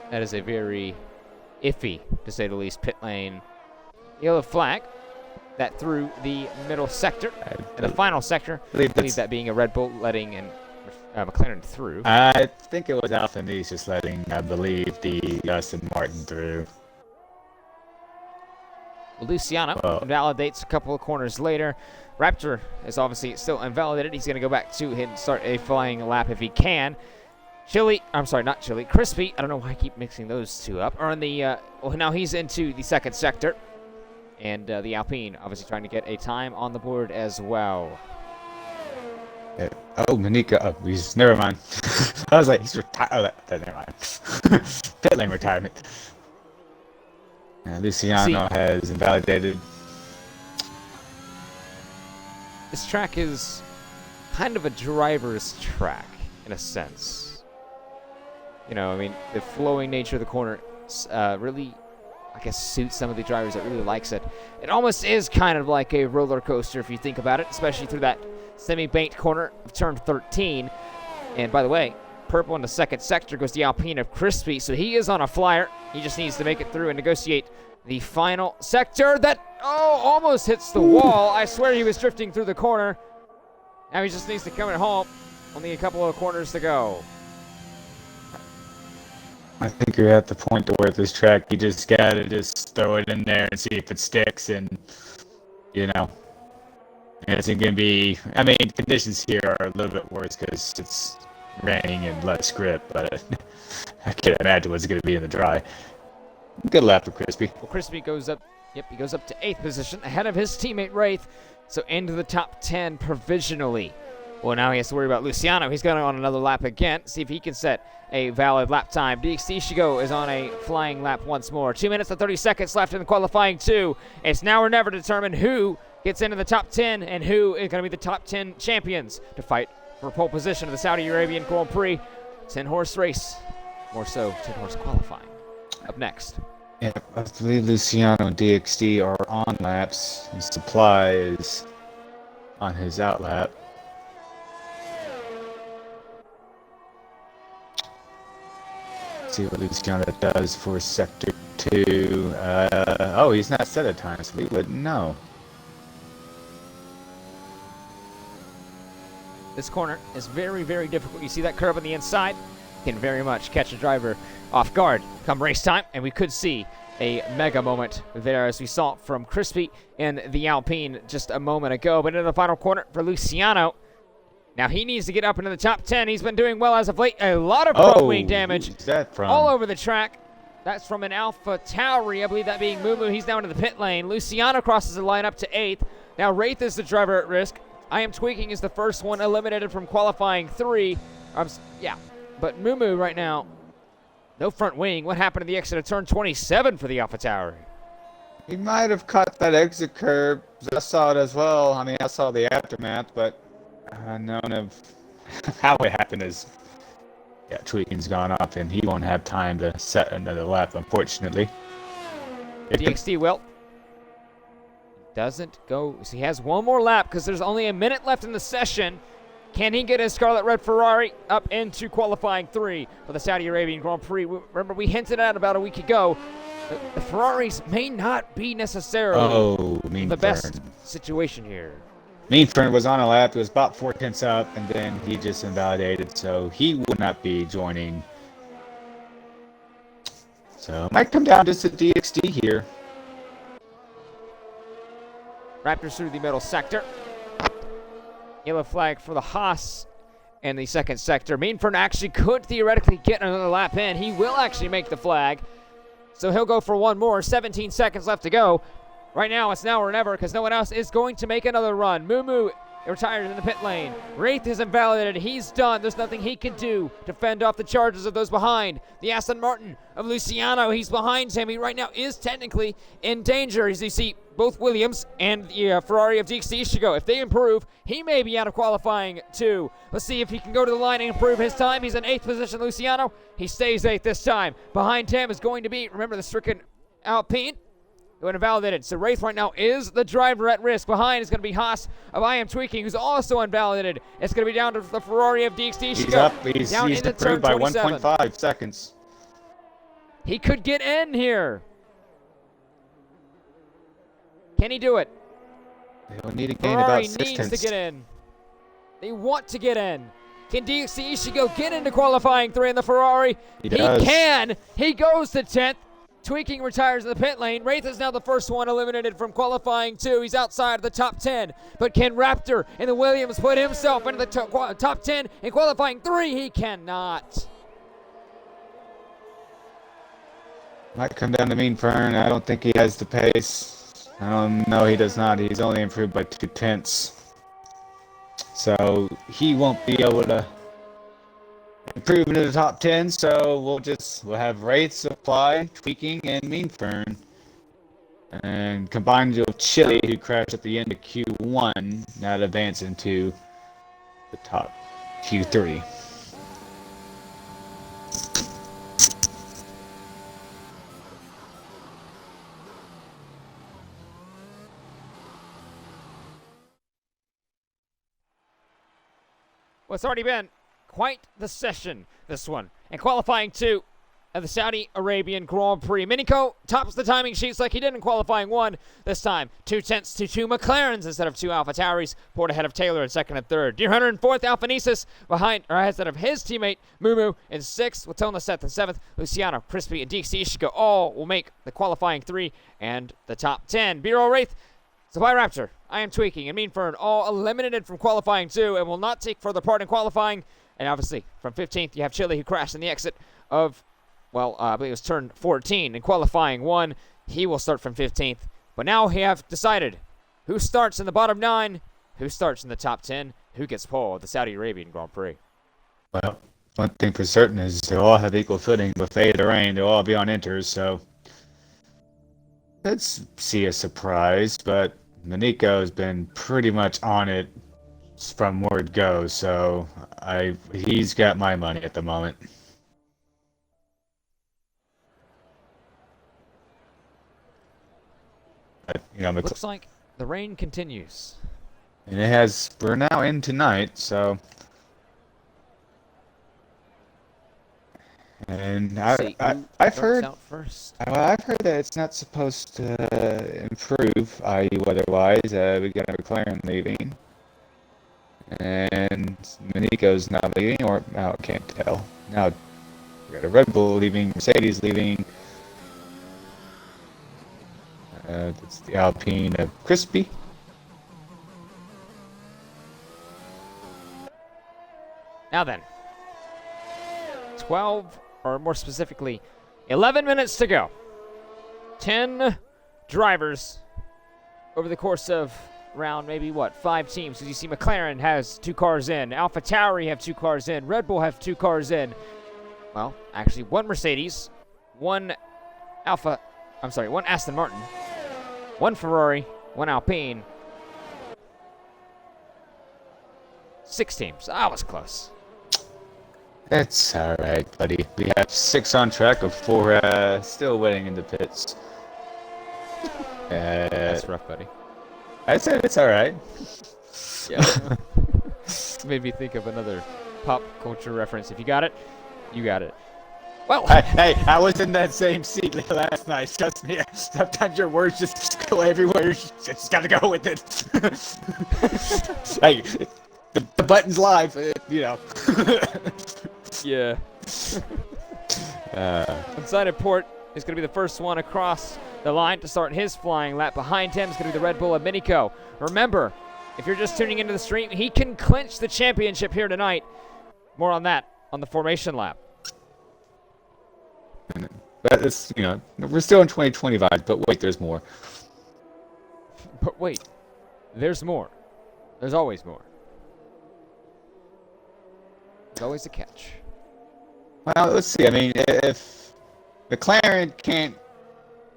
[SPEAKER 1] That is a very iffy, to say the least, pit lane yellow flag that through the middle sector. And the final sector, I believe that being a Red Bull letting and McLaren through.
[SPEAKER 2] I think it was Alpha Nice just letting, I believe, the Aston Martin through.
[SPEAKER 1] Well, Luciano invalidates a couple of corners later. Raptor is obviously still invalidated. He's going to go back to him and start a flying lap if he can. Crispy, I don't know why I keep mixing those two up, are in the, well, now he's into the second sector. And the Alpine obviously trying to get a time on the board as well.
[SPEAKER 2] Yeah. Oh, Manika. Oh, never mind. I was like, he's retired. Oh, never mind. Pit lane retirement. Luciano has invalidated.
[SPEAKER 1] This track is kind of a driver's track, in a sense. You know, I mean, the flowing nature of the corner really, I guess, suits some of the drivers that really likes it. It almost is kind of like a roller coaster if you think about it, especially through that semi-banked corner of turn 13. And by the way, purple in the second sector goes the Alpine of Crispy, so he is on a flyer. He just needs to make it through and negotiate the final sector that, almost hits the wall. I swear he was drifting through the corner. Now he just needs to come at home. Only a couple of corners to go.
[SPEAKER 2] I think you're at the point to where this track, you just gotta just throw it in there and see if it sticks, and you know, it's gonna be. I mean, conditions here are a little bit worse because it's raining and less grip, but I can't imagine what's gonna be in the dry. Good lap for Crispy.
[SPEAKER 1] Well, Crispy goes up. Yep, he goes up to 8th position ahead of his teammate Wraith, so into the top 10 provisionally. Well, now he has to worry about Luciano. He's going on another lap again. See if he can set a valid lap time. DXT Shigo is on a flying lap once more. 2 minutes and 30 seconds left in the qualifying 2. It's now or never to determine who gets into the top 10 and who is going to be the top 10 champions to fight for pole position of the Saudi Arabian Grand Prix. 10-horse race. More so, 10-horse qualifying. Up next.
[SPEAKER 2] Yeah, I believe Luciano and DXD are on laps. And Supply is on his out lap. See what Luciano does for Sector 2. He's not set a time, so we wouldn't know.
[SPEAKER 1] This corner is very, very difficult. You see that curve on the inside? Can very much catch a driver off guard come race time, and we could see a mega moment there as we saw from Crispy and the Alpine just a moment ago. But into the final corner for Luciano. Now he needs to get up into the top 10. He's been doing well as of late. A lot of front wing damage
[SPEAKER 2] who's that from?
[SPEAKER 1] all over the track. That's from an Alpha Tauri, I believe that being Mumu. He's down to the pit lane. Luciano crosses the line up to 8th. Now Wraith is the driver at risk. I Am Tweaking is the first one eliminated from qualifying 3. But Mumu right now, no front wing. What happened to the exit of turn 27 for the Alpha Tauri?
[SPEAKER 2] He might have caught that exit curve. I saw it as well. I mean, I saw the aftermath, but none of how it happened is, Tweaking's gone off, and he won't have time to set another lap, unfortunately.
[SPEAKER 1] DXT, doesn't go. So he has one more lap because there's only a minute left in the session. Can he get his Scarlet Red Ferrari up into qualifying 3 for the Saudi Arabian Grand Prix? Remember, we hinted at about a week ago, the Ferraris may not be necessarily the best situation here.
[SPEAKER 2] Meanfern was on a lap. It was about 4 tenths up, and then he just invalidated, so he will not be joining. So it might come down just to DXD here.
[SPEAKER 1] Raptors through the middle sector. Yellow flag for the Haas in the second sector. Meanfern actually could theoretically get another lap in. He will actually make the flag. So he'll go for one more. 17 seconds left to go. Right now, it's now or never because no one else is going to make another run. Mumu retired in the pit lane. Wraith is invalidated. He's done. There's nothing he can do to fend off the charges of those behind. The Aston Martin of Luciano, he's behind him. He right now is technically in danger. As you see, both Williams and the Ferrari of DXT Ishigo, if they improve, he may be out of qualifying too. Let's see if he can go to the line and improve his time. He's in 8th position, Luciano. He stays 8th this time. Behind him is going to be, remember, the stricken Alpine. Who invalidated. So Wraith right now is the driver at risk. Behind is going to be Haas of I Am Tweaking, who's also invalidated. It's going to be down to the Ferrari of DXT.
[SPEAKER 2] He's up. He's improved by 1.5 seconds.
[SPEAKER 1] He could get in here. Can he do it?
[SPEAKER 2] He'll need to gain
[SPEAKER 1] Ferrari
[SPEAKER 2] about 6
[SPEAKER 1] needs
[SPEAKER 2] tenths.
[SPEAKER 1] to get in. They want to get in. Can DXT Ishigo get into qualifying 3 in the Ferrari?
[SPEAKER 2] He does.
[SPEAKER 1] Can. He goes to 10th. Tweaking retires in the pit lane. Wraith is now the first one eliminated from qualifying 2. He's outside of the top 10. But can Raptor and the Williams put himself into the top 10 in qualifying 3? He cannot.
[SPEAKER 2] Might come down to Meanfern. I don't think he has the pace. No, he does not. He's only improved by 2 tenths. So he won't be able to improve into the top 10, so we'll have Wraith, Supply, Tweaking, and Meanfern. And combined with Chili, who crashed at the end of Q1, now to advance into the top Q3.
[SPEAKER 1] Well, it's already been quite the session, this one. And qualifying 2 of the Saudi Arabian Grand Prix. Minico tops the timing sheets like he did in qualifying 1 this time. 2 tenths to 2 McLarens instead of 2 Alpha Tauris. Poured ahead of Taylor in 2nd and 3rd. Deer Hunter in 4th. Alpha Nisus behind, or instead of his teammate Mumu in 6th. With Tona Seth in 7th. Luciano, Crispy, and DXT Ishika all will make the qualifying 3 and the top 10. BRL Wraith, Supply Raptor, I Am Tweaking, and Meanfern all eliminated from qualifying 2 and will not take further part in qualifying. And obviously, from 15th, you have Chili, who crashed in the exit of, well, I believe it was turn 14 in qualifying 1. He will start from 15th. But now we have decided who starts in the bottom 9, who starts in the top 10, who gets pole at the Saudi Arabian Grand Prix.
[SPEAKER 2] Well, one thing for certain is they'll all have equal footing with fade or rain. They'll all be on inters, so let's see a surprise. But Manico has been pretty much on it from word go, so he's got my money at the moment. But,
[SPEAKER 1] Looks like the rain continues.
[SPEAKER 2] And we're now in tonight, so. And I've heard
[SPEAKER 1] out first.
[SPEAKER 2] I've heard that it's not supposed to improve, i.e. weather-wise. We got a McLaren leaving. And Manico's not leaving, or I can't tell. Now we got a Red Bull leaving, Mercedes leaving. That's the Alpine of Crispy.
[SPEAKER 1] Now then, 12, or more specifically, 11 minutes to go. 10 drivers over the course of round maybe 5 teams. As you see, McLaren has 2 cars in, Alpha Tauri have 2 cars in, Red Bull have 2 cars in. Well, actually 1 Mercedes, 1 Aston Martin, 1 Ferrari, 1 Alpine. 6 teams. That was close.
[SPEAKER 2] That's alright, buddy. We have 6 on track of 4 still waiting in the pits.
[SPEAKER 1] That's rough, buddy.
[SPEAKER 2] I said it's alright.
[SPEAKER 1] Yeah. Made me think of another pop culture reference. If you got it, you got it. Well,
[SPEAKER 2] Hey, I was in that same seat last night. Trust me. Sometimes your words just go everywhere. You just gotta go with it. Hey, the button's live.
[SPEAKER 1] yeah. Inside of Port is going to be the first one across the line to start his flying lap. Behind him is going to be the Red Bull of Minico. Remember, if you're just tuning into the stream, he can clinch the championship here tonight. More on that on the formation lap.
[SPEAKER 2] But it's, we're still in 2025, but wait, there's more.
[SPEAKER 1] But wait, there's more. There's always more. There's always a catch.
[SPEAKER 2] Well, let's see. I mean, if McLaren can't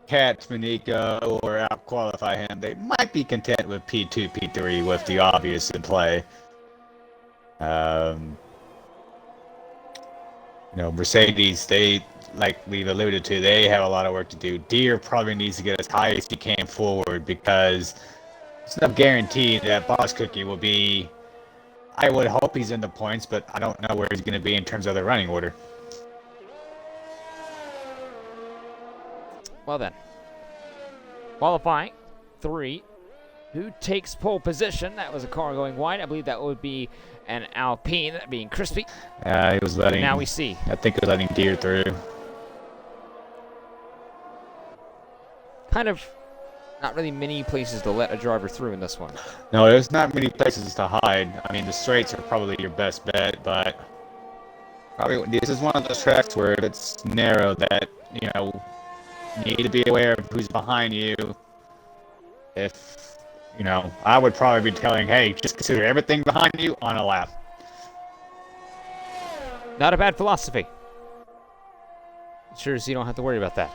[SPEAKER 2] catch Minico or out-qualify him, they might be content with P2, P3 with the obvious in play. Mercedes, like we've alluded to, they have a lot of work to do. Deere probably needs to get as high as he can forward because it's not guaranteed that Boss Cookie will be. I would hope he's in the points, but I don't know where he's going to be in terms of the running order.
[SPEAKER 1] Well then, qualifying 3. Who takes pole position? That was a car going wide. I believe that would be an Alpine, that being Crispy.
[SPEAKER 2] He was letting.
[SPEAKER 1] Now we see.
[SPEAKER 2] I think he was letting Deere through.
[SPEAKER 1] Kind of not really many places to let a driver through in this one.
[SPEAKER 2] No, there's not many places to hide. I mean, the straights are probably your best bet, but probably this is one of those tracks where it's narrow that, you need to be aware of who's behind you. If, I would probably be telling, hey, just consider everything behind you on a lap.
[SPEAKER 1] Not a bad philosophy. Sure as you don't have to worry about that.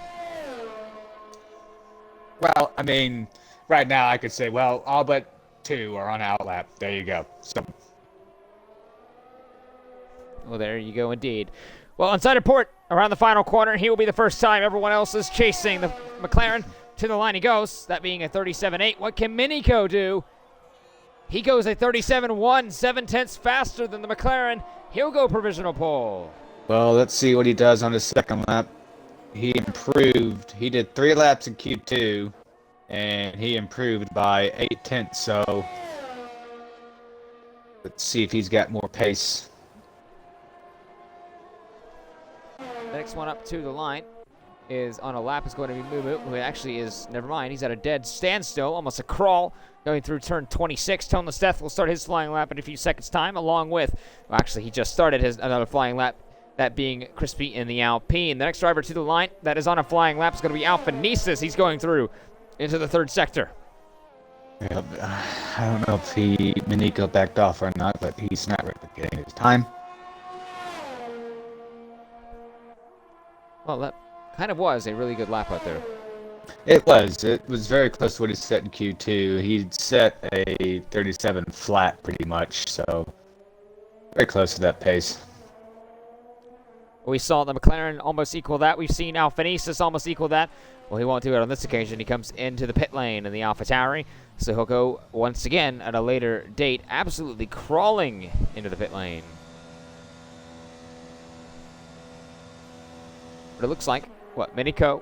[SPEAKER 2] Well, I mean, right now I could say, well, all but 2 are on out lap. There you go. So.
[SPEAKER 1] Well, there you go indeed. Well, inside of Port, around the final corner, he will be the first time. Everyone else is chasing the McLaren. To the line he goes, that being a 37.8. What can Minico do? He goes a 37.1, 7/10 faster than the McLaren. He'll go provisional pole.
[SPEAKER 2] Well, let's see what he does on his second lap. He improved. He did 3 laps in Q2, and he improved by 0.8. So let's see if he's got more pace.
[SPEAKER 1] The next one up to the line is on a lap is going to be Mumu, who actually is, never mind, he's at a dead standstill, almost a crawl, going through turn 26. Toneless Death will start his flying lap in a few seconds' time, along with, well, actually, he just started another flying lap, that being Crispy in the Alpine. The next driver to the line that is on a flying lap is going to be Alfa Nisis. He's going through into the third sector.
[SPEAKER 2] Yeah, I don't know if Minico backed off or not, but he's not replicating his time.
[SPEAKER 1] Well, that kind of was a really good lap out there.
[SPEAKER 2] It was. It was very close to what he set in Q2. He'd set a 37 flat pretty much, so very close to that pace.
[SPEAKER 1] We saw the McLaren almost equal that. We've seen Alfa Nisis almost equal that. Well, he won't do it on this occasion. He comes into the pit lane in the AlphaTauri, so he'll go once again at a later date, absolutely crawling into the pit lane. But it looks like, what, Minico?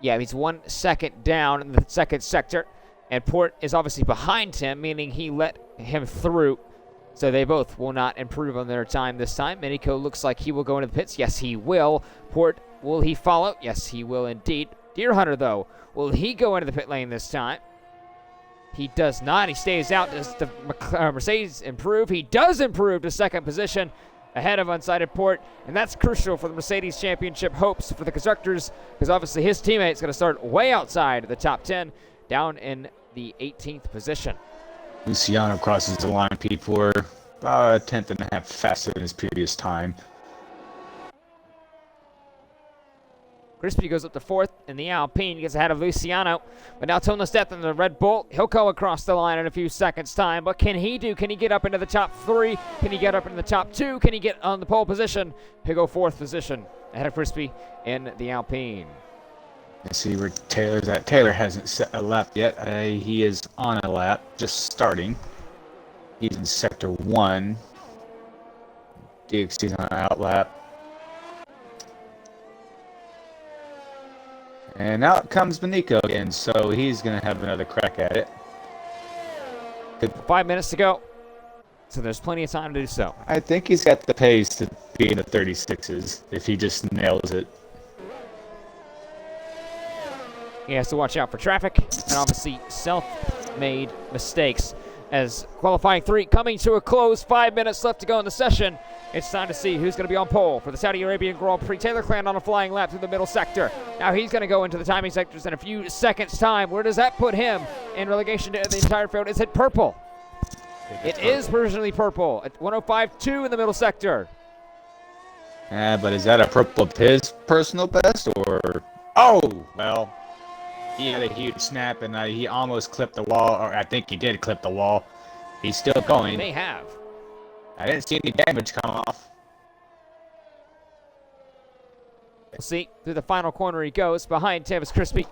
[SPEAKER 1] Yeah, he's 1 second down in the second sector, and Port is obviously behind him, meaning he let him through. So they both will not improve on their time this time. Minico looks like he will go into the pits. Yes, he will. Port, will he follow? Yes, he will indeed. Deer Hunter, though, will he go into the pit lane this time? He does not. He stays out. Does the Mercedes improve? He does improve to second position ahead of unsighted Port, and that's crucial for the Mercedes Championship hopes for the constructors, because obviously his teammate's going to start way outside the top 10, down in the 18th position.
[SPEAKER 2] Luciano crosses the line, P4, about 1.5 faster than his previous time.
[SPEAKER 1] Crispy goes up to 4th in the Alpine, gets ahead of Luciano. But now Toneless Death in the Red Bull. He'll go across the line in a few seconds' time. What can he do? Can he get up into the top 3? Can he get up into the top 2? Can he get on the pole position? He'll go 4th position ahead of Crispy in the Alpine.
[SPEAKER 2] Let's see where Taylor's at. Taylor hasn't set a lap yet. He is on a lap, just starting. He's in sector 1. DXC's on an outlap. And out comes Benico again, so he's going to have another crack at it.
[SPEAKER 1] 5 minutes to go, so there's plenty of time to do so.
[SPEAKER 2] I think he's got the pace to be in the 36s if he just nails it.
[SPEAKER 1] He has to watch out for traffic and obviously self-made mistakes. As qualifying 3 coming to a close, 5 minutes left to go in the session. It's time to see who's going to be on pole for the Saudi Arabian Grand Prix. Taylor Clan on a flying lap through the middle sector. Now he's going to go into the timing sectors in a few seconds' time. Where does that put him in relegation to the entire field? Is it purple? It is provisionally purple at 105.2 in the middle sector.
[SPEAKER 2] Yeah, but is that a purple of his personal best or? Oh, well, he had a huge snap and he almost clipped the wall, or I think he did clip the wall. He's still going.
[SPEAKER 1] He may have.
[SPEAKER 2] I didn't see any damage come off.
[SPEAKER 1] We'll see. Through the final corner he goes behind Tavis Crispy.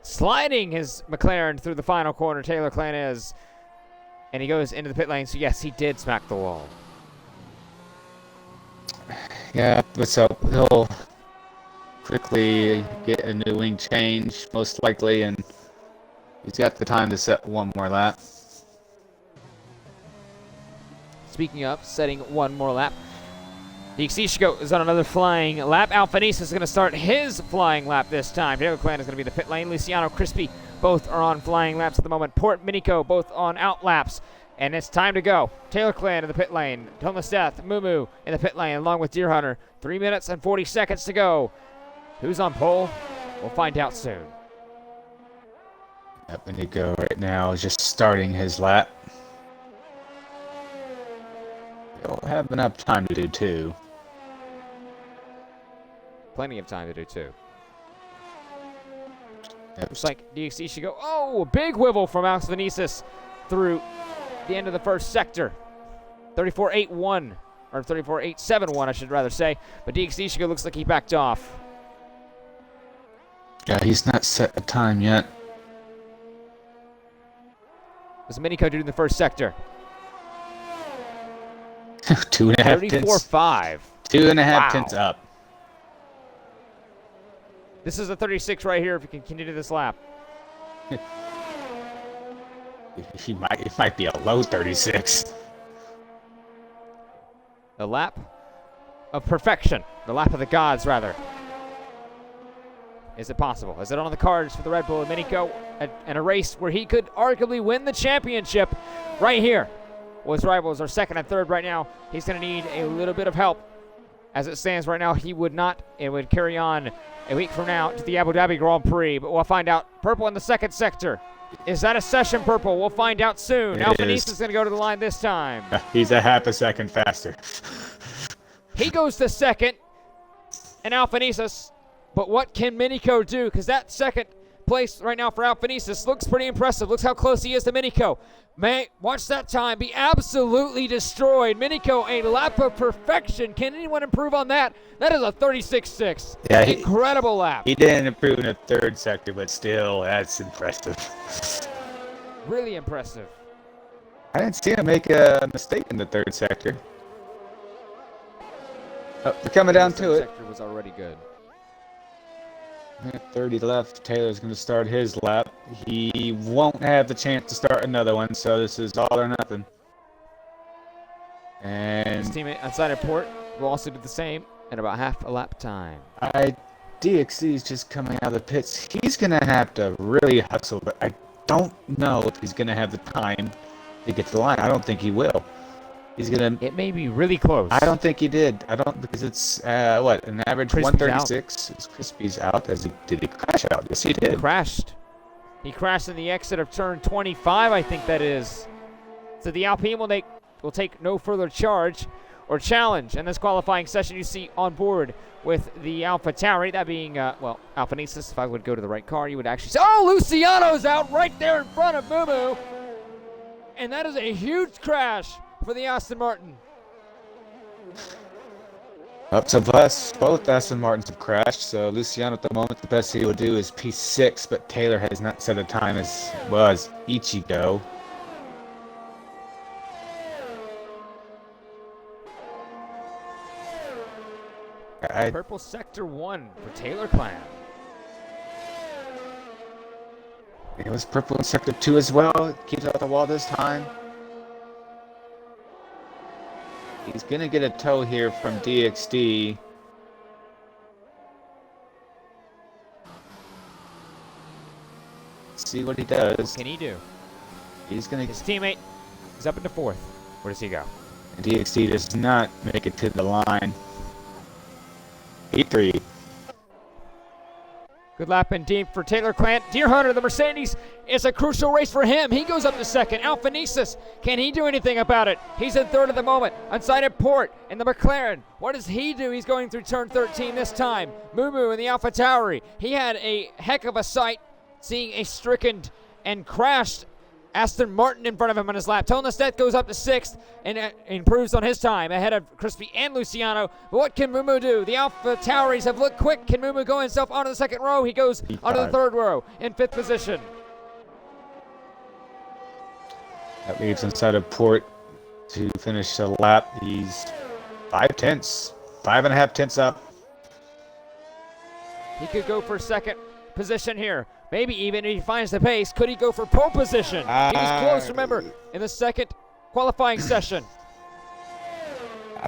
[SPEAKER 1] Sliding his McLaren through the final corner, Taylor Clan is. And he goes into the pit lane, so yes, he did smack the wall.
[SPEAKER 2] Yeah, so he'll quickly get a new wing change, most likely, and he's got the time to set one more lap.
[SPEAKER 1] Speaking of setting one more lap, the Xishiko is on another flying lap. Alphanese is going to start his flying lap this time. Taylor Clan is going to be the pit lane. Luciano Crispy, both are on flying laps at the moment. Port Minico, both on out laps. And it's time to go. Taylor Clan in the pit lane. Thomas Death, Mumu in the pit lane, along with Deer Hunter. 3 minutes and 40 seconds to go. Who's on pole? We'll find out soon.
[SPEAKER 2] Minico right now is just starting his lap. He'll have enough time to do 2.
[SPEAKER 1] Plenty of time to do 2.
[SPEAKER 2] Yep.
[SPEAKER 1] Looks like DXC should go. Oh, a big wibble from Alex Venesis through the end of the first sector. 34.81, or 34.871, I should rather say. But DXC should go. Looks like he backed off.
[SPEAKER 2] Yeah, he's not set a time yet.
[SPEAKER 1] What's Minico do in the first sector?
[SPEAKER 2] 2.5 tenths.
[SPEAKER 1] 34.5.
[SPEAKER 2] 2.5 tenths up.
[SPEAKER 1] This is a 36 right here if you can continue this lap.
[SPEAKER 2] It might be a low 36.
[SPEAKER 1] The lap of perfection. The lap of the gods, rather. Is it possible? Is it on the cards for the Red Bull and Minico? And a race where he could arguably win the championship right here. Well, his rivals are second and third right now. He's going to need a little bit of help. As it stands right now, he would not. It would carry on a week from now to the Abu Dhabi Grand Prix. But we'll find out. Purple in the second sector. Is that a session purple? We'll find out soon. Alphanese is going to go to the line this time.
[SPEAKER 2] He's a half a second faster.
[SPEAKER 1] He goes to second. And Alphanesis. But what can Minico do? Because that second place right now for Alphanesis looks pretty impressive. Looks how close he is to Minico. Man, watch that time be absolutely destroyed. Minico, a lap of perfection. Can anyone improve on that? That is a 36.6.
[SPEAKER 2] Yeah,
[SPEAKER 1] incredible lap.
[SPEAKER 2] He didn't improve in the third sector, but still, that's impressive.
[SPEAKER 1] Really impressive.
[SPEAKER 2] I didn't see him make a mistake in the third sector. Oh, we're coming down to it.
[SPEAKER 1] Sector was already good.
[SPEAKER 2] 30 left. Taylor's going to start his lap. He won't have the chance to start another one, so this is all or nothing. And
[SPEAKER 1] His teammate outside of port will also do the same in about half a lap time.
[SPEAKER 2] DXC is just coming out of the pits. He's going to have to really hustle, but I don't know if he's going to have the time to get to the line. I don't think he will. He's going to...
[SPEAKER 1] It may be really close.
[SPEAKER 2] I don't think he did. I don't, because it's, what, an average
[SPEAKER 1] Crispy's
[SPEAKER 2] 136. Crispy's out. Did he crash out? Yes, he did.
[SPEAKER 1] He crashed. He crashed in the exit of turn 25, I think that is. So the Alpine will take no further charge or challenge in this qualifying session. You see on board with the Alpha Tauri, that being, well, Alphanesis. If I would go to the right car, you would actually say, oh, Luciano's out right there in front of Mumu. And that is a huge crash for the Aston Martin.
[SPEAKER 2] Up to both Aston Martins have crashed, so Luciano at the moment, the best he will do is P6, but Taylor has not set a time as well as Ichigo.
[SPEAKER 1] Purple Sector 1 for Taylor Clan.
[SPEAKER 2] It was purple in Sector 2 as well. Keeps out the wall this time. He's going to get a tow here from DXD. See what he does.
[SPEAKER 1] What can he do?
[SPEAKER 2] He's going to...
[SPEAKER 1] His teammate is up into 4th. Where does he go?
[SPEAKER 2] DXD does not make it to the line. P3.
[SPEAKER 1] Good lap indeed for Taylor Clan. Deer Hunter, the Mercedes, is a crucial race for him. He goes up to 2nd. Alphanesis, can he do anything about it? He's in 3rd at the moment. Unsighted Port in the McLaren. What does he do? He's going through turn 13 this time. Moo in the Alpha Tauri. He had a heck of a sight seeing a stricken and crashed Aston Martin in front of him on his lap. Tone Lestat goes up to 6th and improves on his time ahead of Crispy and Luciano. But what can Mumu do? The Alpha Tauris have looked quick. Can Mumu go himself onto the 2nd row? He goes onto the 3rd row in 5th position.
[SPEAKER 2] That leaves inside of Port to finish the lap. He's 5.5 tenths up.
[SPEAKER 1] He could go for 2nd position here. Maybe even if he finds the pace, could he go for pole position? He was close, remember, in the 2nd qualifying session.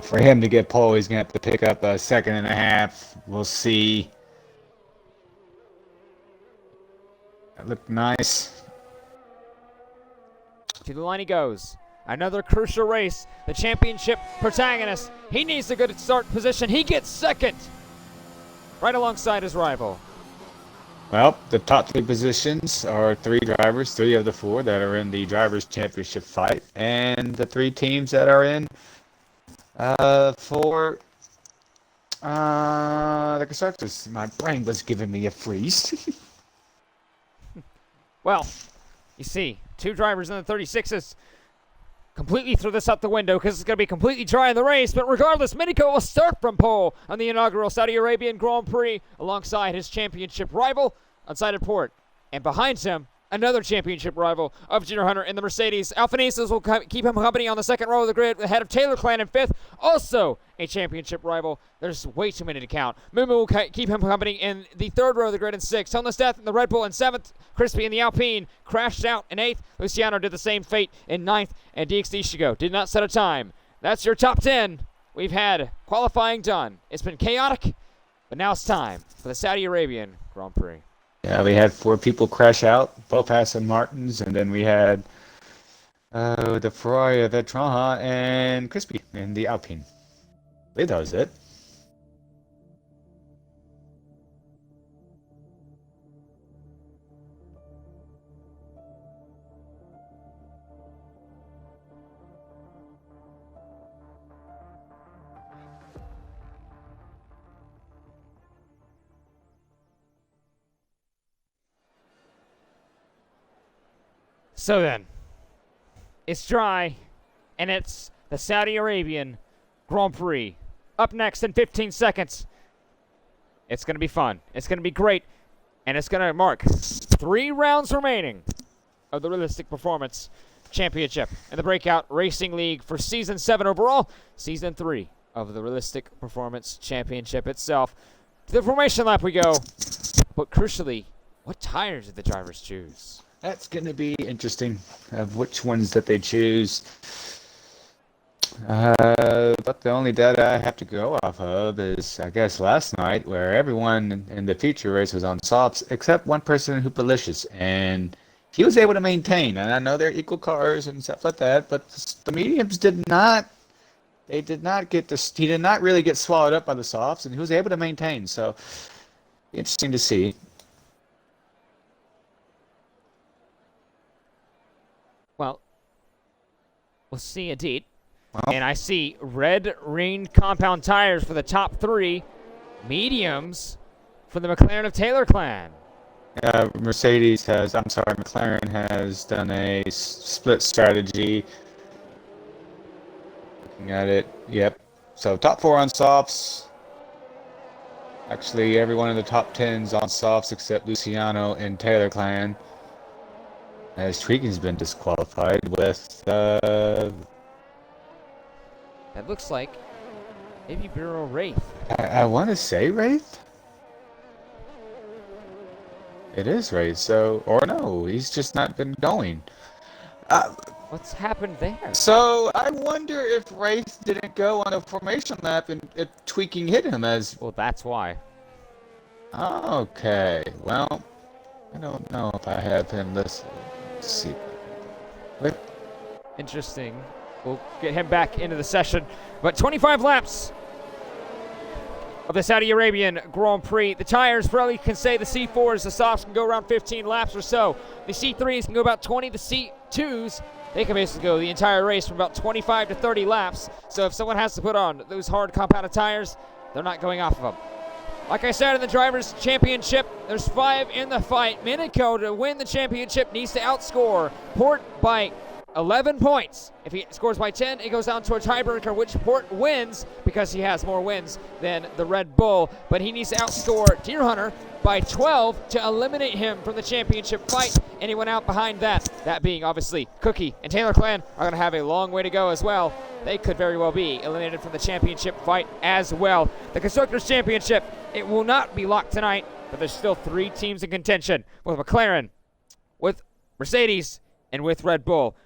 [SPEAKER 2] For him to get pole, he's going to have to pick up a 2.5. We'll see. That looked nice.
[SPEAKER 1] To the line he goes. Another crucial race. The championship protagonist. He needs a good start position. He gets 2nd. Right alongside his rival.
[SPEAKER 2] Well, the top 3 positions are 3 drivers, 3 of the 4 that are in the Drivers' Championship fight, and the 3 teams that are in for the constructors. My brain was giving me a freeze.
[SPEAKER 1] Well, you see, 2 drivers in the 36s completely threw this out the window because it's going to be completely dry in the race. But regardless, Minico will start from pole on the inaugural Saudi Arabian Grand Prix alongside his championship rival, Unsighted Port. And behind him, another championship rival of Junior Hunter in the Mercedes. Alphanesis will keep him company on the 2nd row of the grid ahead of Taylor Clan in 5th. Also a championship rival. There's way too many to count. Mumu will keep him company in the 3rd row of the grid in 6th. Tone Lestat in the Red Bull in 7th. Crispy in the Alpine crashed out in 8th. Luciano did the same fate in 9th. And DXD Shigo did not set a time. That's your top 10. We've had qualifying done. It's been chaotic, but now it's time for the Saudi Arabian Grand Prix.
[SPEAKER 2] Yeah, we had 4 people crash out, both Aston Martins, and then we had the Ferrari Vetranha and Crispy in the Alpine. I believe that was it.
[SPEAKER 1] So then, it's dry, and it's the Saudi Arabian Grand Prix. Up next in 15 seconds. It's going to be fun. It's going to be great, and it's going to mark 3 rounds remaining of the Realistic Performance Championship and the Breakout Racing League for Season 7 overall, Season 3 of the Realistic Performance Championship itself. To the formation lap we go, but crucially, what tires did the drivers choose?
[SPEAKER 2] That's going to be interesting of which ones that they choose. But the only data I have to go off of is, I guess, last night, where everyone in the feature race was on softs, except one person who Pelicious, and he was able to maintain. And I know they're equal cars and stuff like that, but the mediums did not. They did not get this. He did not really get swallowed up by the softs, and he was able to maintain. So, interesting to see.
[SPEAKER 1] Well, we'll see indeed. And I see red ring compound tires for the top 3, mediums for the McLaren of Taylor Clan.
[SPEAKER 2] McLaren has done a split strategy. Looking at it, yep. So top 4 on softs. Actually, everyone in the top 10's on softs except Luciano and Taylor Clan. As Tregan's been disqualified with
[SPEAKER 1] That looks like Maybe BRL Wraith.
[SPEAKER 2] I want to say Wraith. It is Wraith, so, or no, he's just not been going.
[SPEAKER 1] What's happened there?
[SPEAKER 2] So I wonder if Wraith didn't go on a formation lap and if tweaking hit him as.
[SPEAKER 1] Well, that's why.
[SPEAKER 2] Okay, well, I don't know if I have him this. Let's see. Wait.
[SPEAKER 1] Interesting. We'll get him back into the session. But 25 laps of the Saudi Arabian Grand Prix. The tires, probably can say the C4s, the softs can go around 15 laps or so. The C3s can go about 20. The C2s, they can basically go the entire race from about 25 to 30 laps. So if someone has to put on those hard compounded tires, they're not going off of them. Like I said in the Drivers' Championship, there's 5 in the fight. Minico, to win the championship, needs to outscore Port by 11 points. If he scores by 10, it goes down to a tiebreaker, which Port wins because he has more wins than the Red Bull. But he needs to outscore Deer Hunter by 12 to eliminate him from the championship fight. Anyone out behind that being obviously Cookie and Taylor Clan, are going to have a long way to go as well. They could very well be eliminated from the championship fight as well. The Constructors' Championship, it will not be locked tonight, but there's still 3 teams in contention with McLaren, with Mercedes, and with Red Bull.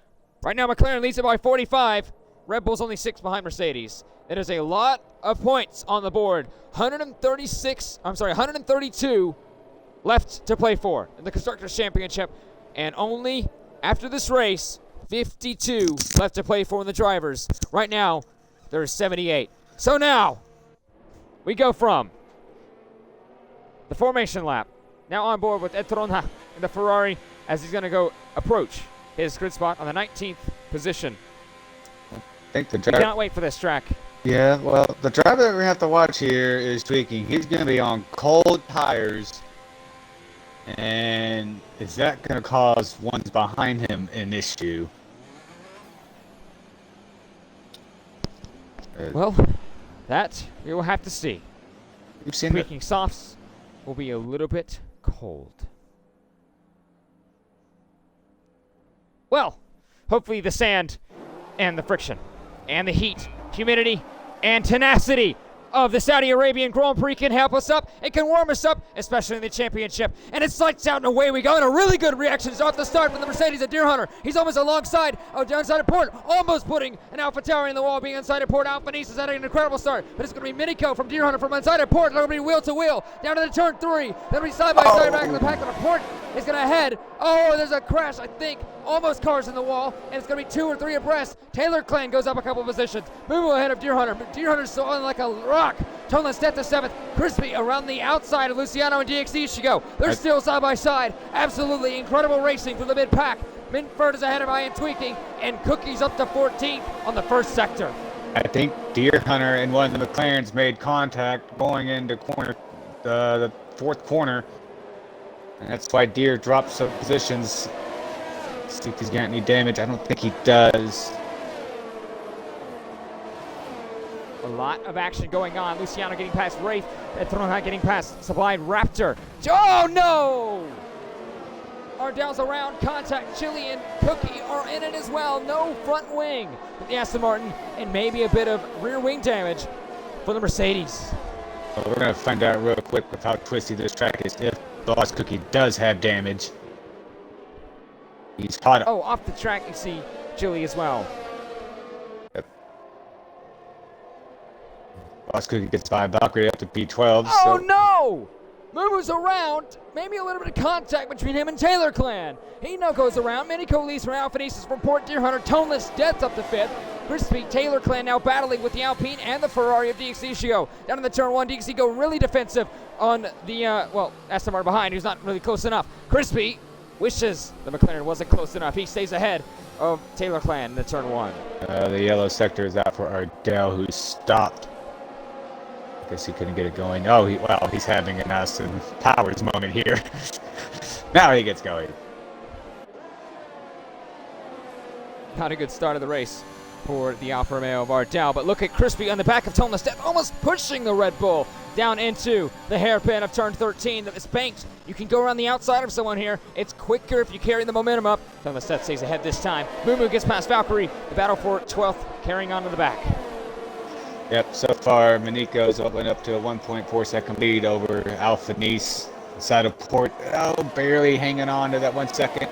[SPEAKER 1] Right now, McLaren leads it by 45. Red Bull's only 6 behind Mercedes. It is a lot of points on the board. 132 left to play for in the Constructors' Championship. And only after this race, 52 left to play for in the Drivers. Right now, there's 78. So now, we go from the formation lap. Now on board with Etronha in the Ferrari as he's going to go approach his grid spot on the 19th position.
[SPEAKER 2] I think the
[SPEAKER 1] I
[SPEAKER 2] driver.
[SPEAKER 1] cannot wait for this track.
[SPEAKER 2] Yeah, well, the driver that we have to watch here is tweaking. He's going to be on cold tires. And is that going to cause ones behind him an issue?
[SPEAKER 1] Well, that we will have to see.
[SPEAKER 2] You've seen
[SPEAKER 1] Tweaking softs will be a little bit cold. Well, hopefully the sand and the friction and the heat, humidity, and tenacity of the Saudi Arabian Grand Prix can help us up. It can warm us up, especially in the championship. And it's lights out and away we go. And a really good reaction off the start from the Mercedes at Deer Hunter. He's almost alongside, downside of Port, almost putting an Alpha Tower in the wall, being inside of Port. Alpha Nice is having an incredible start, but it's going to be Minico from Deer Hunter from inside of Port. It's going to be wheel to wheel down to the turn 3. Then we side by side back in the pack of the Port is going to head. Oh, there's a crash, I think. Almost cars in the wall, and it's going to be 2 or 3 abreast. Taylor Clan goes up a couple positions. Mumu ahead of Deer Hunter. Deer Hunter's still on like a rock. Tonless Step to 7th. Crispy around the outside of Luciano and DXD should go. They're still side by side. Absolutely incredible racing for the mid pack. Minford is ahead of Ian Tweaking, and Cookie's up to 14th on the first sector.
[SPEAKER 2] I think Deer Hunter and one of the McLarens made contact going into corner, the 4th corner. And that's why Deer dropped some positions. See if he's got any damage. I don't think he does.
[SPEAKER 1] A lot of action going on. Luciano getting past Wraith. Etronha getting past Sublime Raptor. Oh no! Ardell's around. Contact. Chili and Cookie are in it as well. No front wing with the Aston Martin, and maybe a bit of rear wing damage for the Mercedes.
[SPEAKER 2] Well, we're going to find out real quick with how twisty this track is if Boss Cookie does have damage. He's caught.
[SPEAKER 1] Oh, off the track you see Chili as well.
[SPEAKER 2] Yep. Boss Cookie gets by Valkyrie up to P12.
[SPEAKER 1] Oh no! Mumu's around. Maybe a little bit of contact between him and Taylor Clan. Hino goes around. Minico leads from Alpha Nice from Port Deer Hunter. Toneless Death up to 5th. Crispy Taylor Clan now battling with the Alpine and the Ferrari of DXC Shio. Down in the turn 1, DXC go really defensive on the, Aston Martin behind, who's not really close enough. Crispy wishes the McLaren wasn't close enough. He stays ahead of Taylor Clan in the turn 1.
[SPEAKER 2] The yellow sector is out for Ardell, who stopped. I guess he couldn't get it going. Oh, he's having an Austin Powers moment here. Now he gets going.
[SPEAKER 1] Not a good start of the race for the Alfa Romeo of Ardell, but look at Crispy on the back of Toneless Death, almost pushing the Red Bull down into the hairpin of turn 13 that is banked. You can go around the outside of someone here. It's quicker if you carry the momentum up. Toneless Death stays ahead this time. Mumu gets past Valkyrie. The battle for 12th carrying on to the back.
[SPEAKER 2] Yep, so far, Manico's opened up to a 1.4 second lead over Alpha Nice inside of Port. Oh, barely hanging on to that 1 second.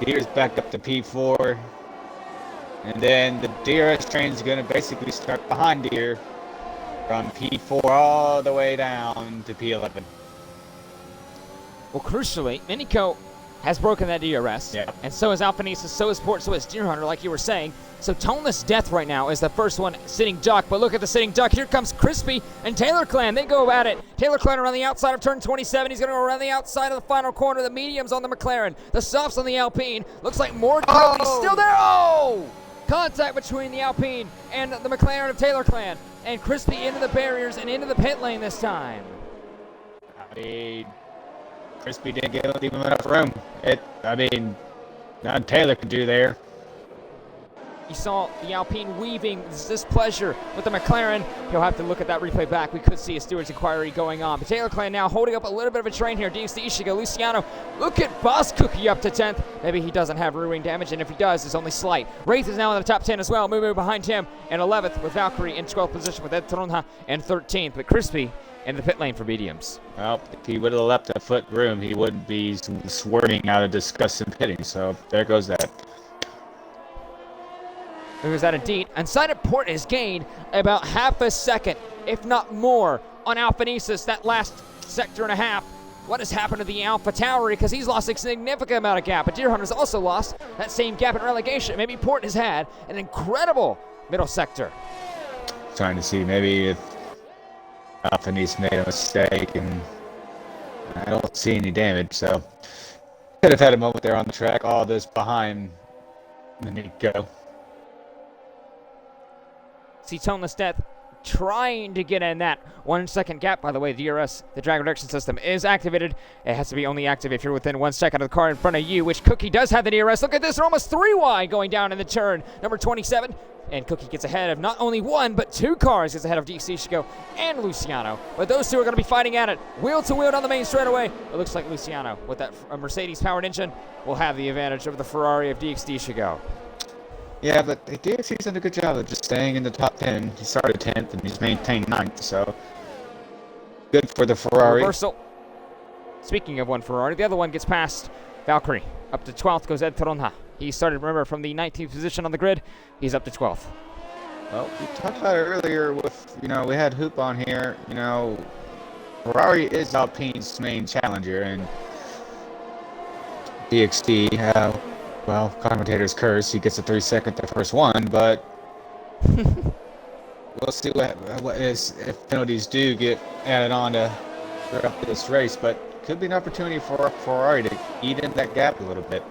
[SPEAKER 2] Deer's back up to P4. And then the DRS train is going to basically start behind Deer from P4 all the way down to P11.
[SPEAKER 1] Well, crucially, Minico has broken that DRS,
[SPEAKER 2] Yeah.
[SPEAKER 1] and so is Alphanisa, so is Port, so is Deer Hunter, like you were saying. So Toneless Death right now is the first one sitting duck, but look at the sitting duck. Here comes Crispy and Taylor Clan. They go at it. Taylor Clan around the outside of turn 27. He's going to go around the outside of the final corner. The medium's on the McLaren. The softs on the Alpine. Looks like more trouble. He's still there. Oh! Contact between the Alpine and the McLaren of Taylor Clan. And Crispy into the barriers and into the pit lane this time.
[SPEAKER 2] I mean, Crispy didn't give him enough room. Nothing Taylor could do there.
[SPEAKER 1] You saw the Alpine weaving displeasure with the McLaren. He'll have to look at that replay back. We could see a steward's inquiry going on. But Taylor Clan now holding up a little bit of a train here. DXD Ishiga, Luciano. Look at Boss Cookie up to 10th. Maybe he doesn't have rear wing damage, and if he does, it's only slight. Wraith is now in the top 10 as well. Mumu behind him, and 11th with Valkyrie in 12th position with Ed Tronha and 13th. But Crispy in the pit lane for mediums.
[SPEAKER 2] Well, if he would have left a foot room, he wouldn't be swerving out of disgust and pitting. So there goes that.
[SPEAKER 1] There goes that indeed. Inside of Port has gained about half a second, if not more, on Alphanesis, that last sector and a half. What has happened to the Alpha Tower? Because he's lost a significant amount of gap. But Deer Hunter's also lost that same gap in relegation. Maybe Port has had an incredible middle sector.
[SPEAKER 2] Trying to see maybe if Alpha Nice made a mistake, and I don't see any damage. So could have had a moment there on the track. All this behind Nico.
[SPEAKER 1] See Toneless Death trying to get in that 1 second gap. By the way, the DRS, the drag reduction system, is activated. It has to be only active if you're within 1 second of the car in front of you, which Cookie does have the DRS. Look at this, they're almost 3 wide going down in the turn. Number 27, and Cookie gets ahead of not only 1, but 2 cars. Gets ahead of DC Chico and Luciano. But those two are going to be fighting at it, wheel to wheel down the main straightaway. It looks like Luciano, with that Mercedes-powered engine, will have the advantage over the Ferrari of DXD Chico.
[SPEAKER 2] Yeah, but DXC's done a good job of just staying in the top 10. He started 10th and he's maintained 9th, so good for the Ferrari.
[SPEAKER 1] Reversal. Speaking of one Ferrari, the other one gets past Valkyrie. Up to 12th goes Ed Tronha. He started, remember, from the 19th position on the grid. He's up to 12th.
[SPEAKER 2] Well, we talked about it earlier with, we had Hoop on here. Ferrari is Alpine's main challenger, and DXD, well, commentator's curse. He gets a 3 second the first one, but we'll see what is if penalties do get added on to throughout this race. But could be an opportunity for Ferrari to eat in that gap a little bit.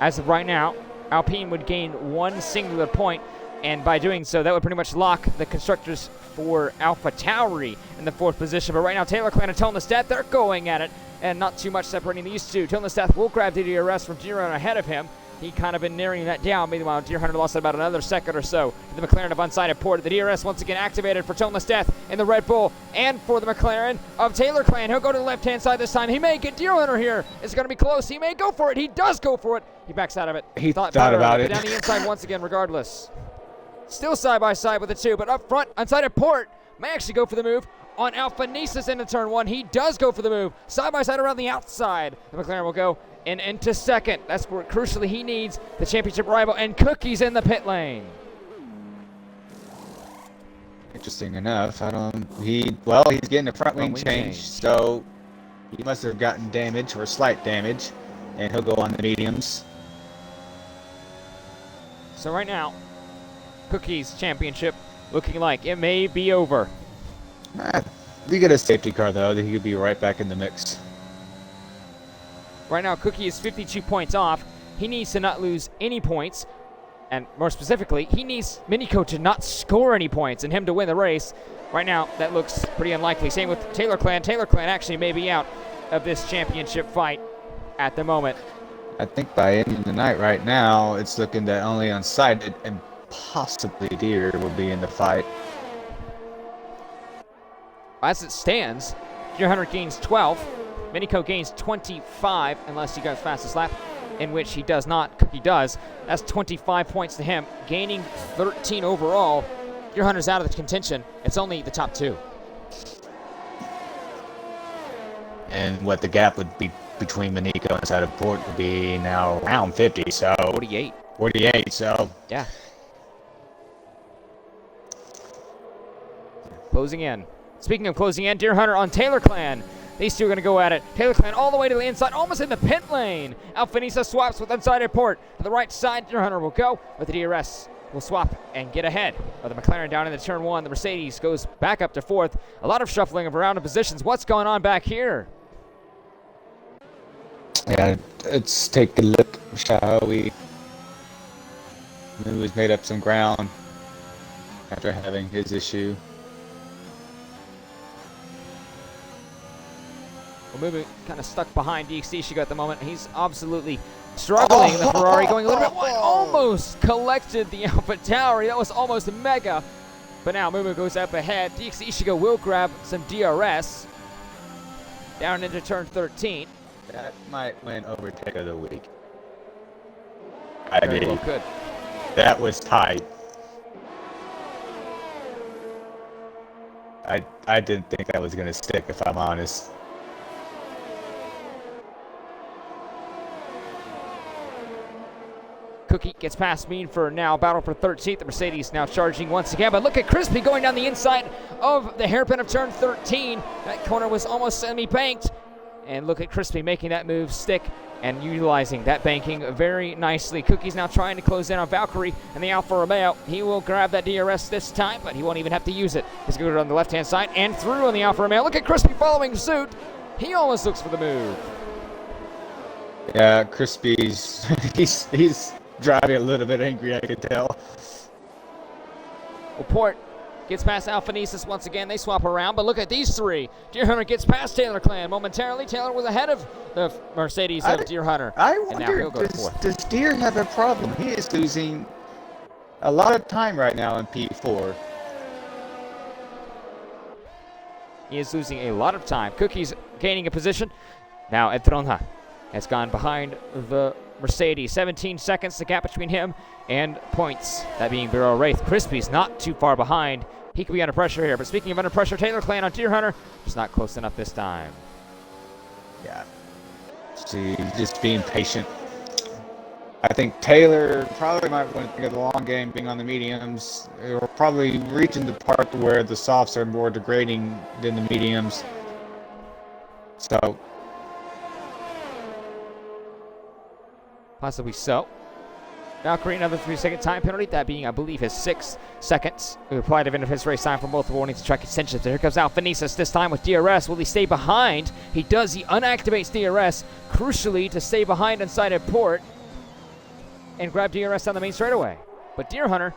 [SPEAKER 1] As of right now, Alpine would gain 1 singular point, and by doing so, that would pretty much lock the constructors for Alpha Tauri in the 4th position. But right now, Taylor Clan and Toneless Death, they're going at it. And not too much separating these two. Toneless Death will grab the DRS from Deer Hunter ahead of him. He kind of been narrowing that down. Meanwhile, Deer Hunter lost about another second or so. The McLaren of unsighted Port. The DRS once again activated for Toneless Death in the Red Bull and for the McLaren of Taylor Clan. He'll go to the left-hand side this time. He may get Deer Hunter here. It's going to be close. He may go for it. He does go for it. He backs out of it.
[SPEAKER 2] He thought about it.
[SPEAKER 1] Down the inside once again regardless. Still side by side with the two, but up front, unsighted Port may actually go for the move. On Alphanesis into turn 1, he does go for the move. Side by side around the outside. The McLaren will go into second. That's where crucially he needs the championship rival, and Cookie's in the pit lane.
[SPEAKER 2] Interesting enough, he's getting a front wing change, so he must have gotten damage or slight damage, and he'll go on the mediums.
[SPEAKER 1] So right now, Cookie's championship looking like it may be over.
[SPEAKER 2] If you get a safety car, though, then he could be right back in the mix.
[SPEAKER 1] Right now, Cookie is 52 points off. He needs to not lose any points. And more specifically, he needs Minico to not score any points and him to win the race. Right now, that looks pretty unlikely. Same with Taylor Clan. Taylor Clan actually may be out of this championship fight at the moment.
[SPEAKER 2] I think by end of the night right now, it's looking that only Unsighted and possibly Deer will be in the fight.
[SPEAKER 1] As it stands, Deer Hunter gains 12. Minico gains 25, unless he goes fastest lap. in which he does not. Cookie does. That's 25 points to him, gaining 13 overall. Deer Hunter's out of the contention. It's only the top 2.
[SPEAKER 2] And what the gap would be between Manico and Saudi Port would be now around 50, so
[SPEAKER 1] 48.
[SPEAKER 2] 48, so
[SPEAKER 1] yeah. Closing in. Speaking of closing in, Deer Hunter on Taylor Clan. These two are going to go at it. Taylor Clan all the way to the inside, almost in the pit lane. Alfanisa swaps with Unsighted Port. To the right side, Deer Hunter will go, but the DRS will swap and get ahead of the McLaren down into turn 1. The Mercedes goes back up to 4th. A lot of shuffling of around of positions. What's going on back here?
[SPEAKER 2] yeah, let's take a look, shall we? Who's made up some ground after having his issue.
[SPEAKER 1] Well, Mumu kind of stuck behind DXT Shiga at the moment. He's absolutely struggling. The Ferrari going a little bit wide. Almost collected the Alpha Tauri. That was almost mega. But now Mumu goes up ahead. DXT Shiga will grab some DRS down into turn 13.
[SPEAKER 2] That might win Overtake of the Week.
[SPEAKER 1] Very well could.
[SPEAKER 2] That was tight. I didn't think that was going to stick, if I'm honest.
[SPEAKER 1] Cookie gets past Mean for now. Battle for 13th. The Mercedes now charging once again. But look at Crispy going down the inside of the hairpin of turn 13. That corner was almost semi-banked. And look at Crispy making that move stick and utilizing that banking very nicely. Cookie's now trying to close in on Valkyrie and the Alfa Romeo. He will grab that DRS this time, but he won't even have to use it. He's going to go on the left-hand side and through on the Alfa Romeo. Look at Crispy following suit. He almost looks for the move.
[SPEAKER 2] Yeah, Crispy's he's driving a little bit angry, I can tell.
[SPEAKER 1] Well, Port gets past Alphanesis once again. They swap around, but look at these three. Deer Hunter gets past Taylor Clan. Momentarily, Taylor was ahead of the Mercedes of Deer Hunter.
[SPEAKER 2] I
[SPEAKER 1] and now he'll
[SPEAKER 2] wonder,
[SPEAKER 1] go to fourth.
[SPEAKER 2] does Deer have a problem? He is losing a lot of time right now in P4.
[SPEAKER 1] He is losing a lot of time. Cookie's gaining a position. Now Edronha has gone behind the Mercedes. 17 seconds, the gap between him and points. That being BRL Wraith. Crispy's not too far behind. He could be under pressure here. But speaking of under pressure, Taylor Clan on Deer Hunter is not close enough this time.
[SPEAKER 2] Yeah. See, just being patient. I think Taylor probably might want to think of the long game, being on the mediums. Or probably reaching the part where the softs are more degrading than the mediums. So
[SPEAKER 1] possibly so. Valkyrie, another 3-second time penalty. That being, I believe, his 6 seconds. We applied to end of his race time for multiple warnings to track extensions. Here comes Alphanesis, this time with DRS. Will he stay behind? He does. He unactivates DRS, crucially to stay behind inside of Port and grab DRS on the main straightaway. But Deer Hunter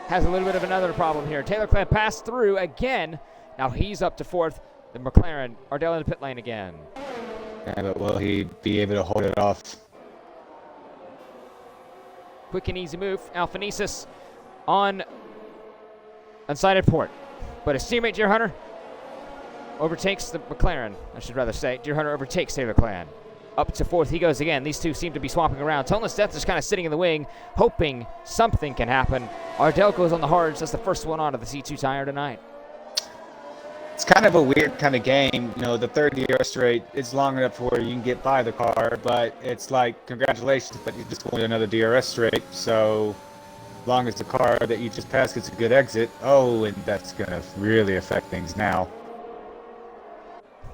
[SPEAKER 1] has a little bit of another problem here. Taylor Clan passed through again. Now he's up to 4th. The McLaren, Ardell in the pit lane again.
[SPEAKER 2] yeah, but will he be able to hold it off?
[SPEAKER 1] Quick and easy move. Alphanesis on unsighted Port. But his teammate Deer Hunter overtakes the McLaren, I should rather say. Deer Hunter overtakes Taylor Clan. Up to 4th he goes again. These two seem to be swapping around. Toneless Death is kind of sitting in the wing, hoping something can happen. Ardell goes on the hards. That's the first one onto the C2 tire tonight.
[SPEAKER 2] It's kind of a weird kind of game. You know, the third DRS rate is long enough where you can get by the car, but it's like, congratulations, but you just won another DRS rate. So, as long as the car that you just passed gets a good exit, and that's going to really affect things now.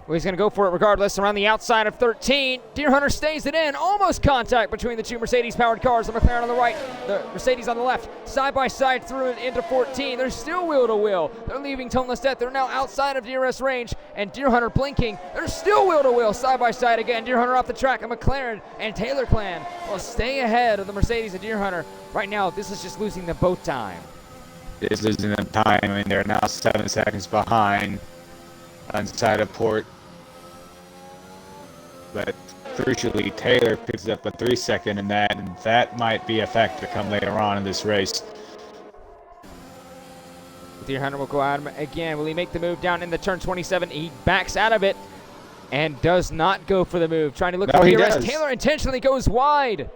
[SPEAKER 1] Well, he's going to go for it regardless. Around the outside of 13, Deer Hunter stays it in. Almost contact between the two Mercedes-powered cars. The McLaren on the right, the Mercedes on the left. Side by side through and into 14. They're still wheel to wheel. They're leaving Toneless Death. They're now outside of DRS range. And Deer Hunter blinking. They're still wheel to wheel, side by side again. Deer Hunter off the track. And McLaren and Taylor Clan will stay ahead of the Mercedes and Deer Hunter. Right now, this is just losing them both time.
[SPEAKER 2] It's losing them time. I mean, they're now 7 seconds behind inside of Port. But crucially, Taylor picks up a 3-second in that, and that might be a factor come later on in this race.
[SPEAKER 1] Deer Hunter will go at him again. Will he make the move down in the turn 27? He backs out of it and does not go for the move. Trying to look for DRS. Taylor intentionally goes wide.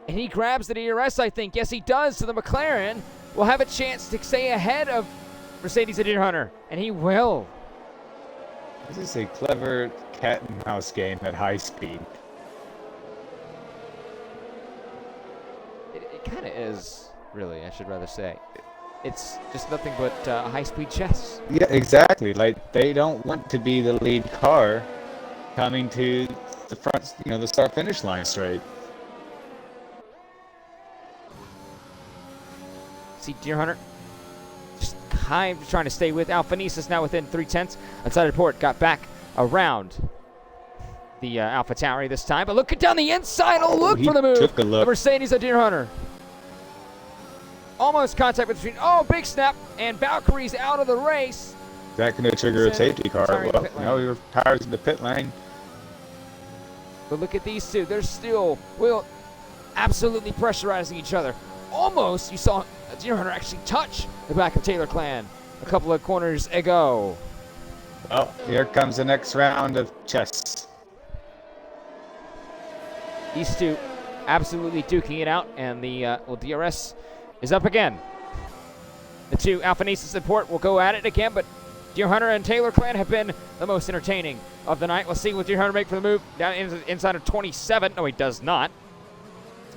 [SPEAKER 1] And he grabs the DRS, I think. Yes, he does. So the McLaren will have a chance to stay ahead of Mercedes and Deer Hunter. And he will.
[SPEAKER 2] This is a clever cat and mouse game at high speed.
[SPEAKER 1] It kind of is, really, I should rather say. It's just nothing but high-speed chess.
[SPEAKER 2] Yeah, exactly. Like, they don't want to be the lead car coming to the front, the start-finish line straight.
[SPEAKER 1] See Deer Hunter just kind of trying to stay with Alphanesis, now within 0.3. Outside of port, got back around the Alpha Tauri this time. But look down the inside. Oh, look for the move.
[SPEAKER 2] Took a look.
[SPEAKER 1] The Mercedes of Deer Hunter. Almost contact between. Oh, big snap. And Valkyrie's out of the race.
[SPEAKER 2] Is that going to trigger a safety car? Well, no, your tires in the pit lane.
[SPEAKER 1] But look at these two. They're still absolutely pressurizing each other. Almost, you saw Deer Hunter actually touch the back of Taylor Clan a couple of corners ago.
[SPEAKER 2] Well, here comes the next round of chess.
[SPEAKER 1] These two absolutely duking it out, and the DRS is up again. The two Alphanesis and Port will go at it again, but Deer Hunter and Taylor Clan have been the most entertaining of the night. We'll see what Deer Hunter make for the move down inside of 27. No, he does not.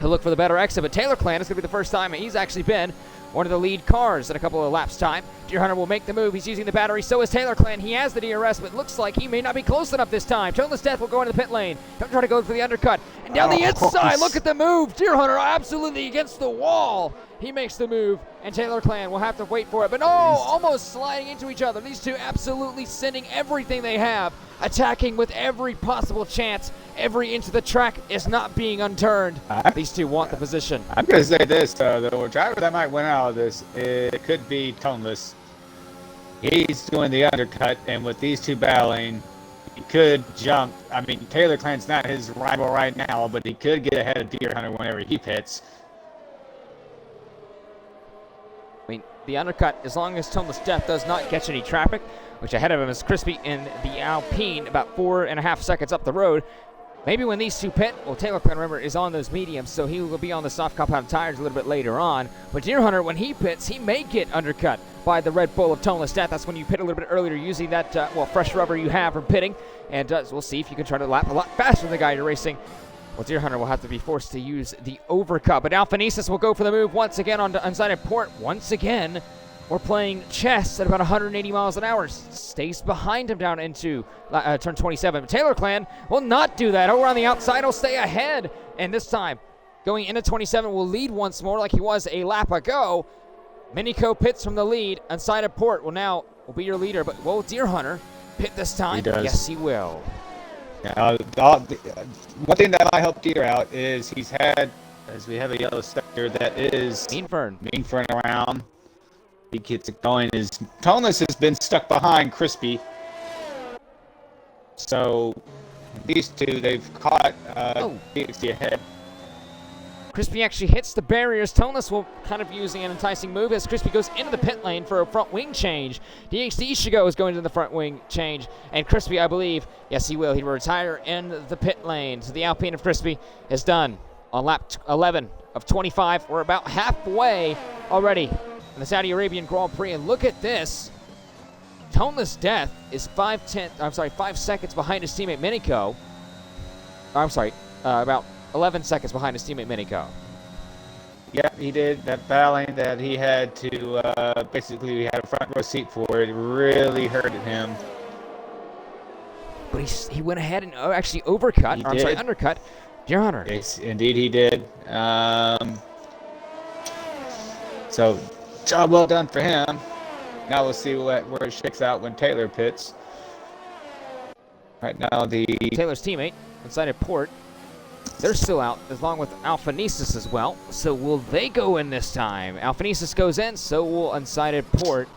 [SPEAKER 1] He'll look for the better exit, but Taylor Clan is going to be the first time he's actually been one of the lead cars in a couple of laps time. Deer Hunter will make the move. He's using the battery. So is Taylor Clan. He has the DRS, but it looks like he may not be close enough this time. Toneless Death will go into the pit lane. He'll try to go for the undercut. And down the inside, look at the move. Deer Hunter absolutely against the wall. He makes the move, and Taylor Clan will have to wait for it. But no, almost sliding into each other. These two absolutely sending everything they have, attacking with every possible chance. Every inch of the track is not being unturned. These two want the position.
[SPEAKER 2] I'm going to say this, the driver that might win out of this, it could be Toneless. He's doing the undercut, and with these two battling, he could jump. I mean, Taylor Clan's not his rival right now, but he could get ahead of Deer Hunter whenever he pits.
[SPEAKER 1] I mean, the undercut, as long as Toneless Death does not catch any traffic, which ahead of him is Crispy in the Alpine, about 4.5 seconds up the road. Maybe when these two pit, well, Taylor Clan, remember, is on those mediums, so he will be on the soft compound tires a little bit later on. But Deer Hunter, when he pits, he may get undercut by the Red Bull of Toneless Death. That's when you pit a little bit earlier using that, fresh rubber you have from pitting. And we'll see if you can try to lap a lot faster than the guy you're racing. Well, Deer Hunter will have to be forced to use the overcut. But Alphanesis will go for the move once again on inside of port. Once again, we're playing chess at about 180 miles an hour. Stays behind him down into turn 27. But Taylor Clan will not do that. Over on the outside, he'll stay ahead. And this time, going into 27, will lead once more like he was a lap ago. Minico pits from the lead. Inside of port will be your leader. But will Deer Hunter pit this time?
[SPEAKER 2] He does.
[SPEAKER 1] Yes, he will.
[SPEAKER 2] One thing that might help Deer out is he's had, as we have a yellow sector that is
[SPEAKER 1] Mean Fern
[SPEAKER 2] around. He gets it going. Toneless has been stuck behind Crispy. So these two, they've caught DXD ahead.
[SPEAKER 1] Crispy actually hits the barriers. Toneless will kind of using an enticing move as Crispy goes into the pit lane for a front wing change. DXD Shigo is going to the front wing change. And Crispy, I believe, yes, he will. He will retire in the pit lane. So the Alpine of Crispy is done on lap 11 of 25. We're about halfway already in the Saudi Arabian Grand Prix. And look at this. Toneless Death is 5 seconds behind his teammate Minico. About 11 seconds behind his teammate Minico.
[SPEAKER 2] Yeah, he did. That battling that he had to basically he had a front row seat for it really hurted him.
[SPEAKER 1] But he went ahead and actually undercut Deer Hunter.
[SPEAKER 2] Yes, indeed he did. So, job well done for him. Now we'll see where it shakes out when Taylor pits. Right now,
[SPEAKER 1] Taylor's teammate inside of port, they're still out, along with Alphanesis as well. So will they go in this time? Alphanesis goes in, so will Unsighted Port,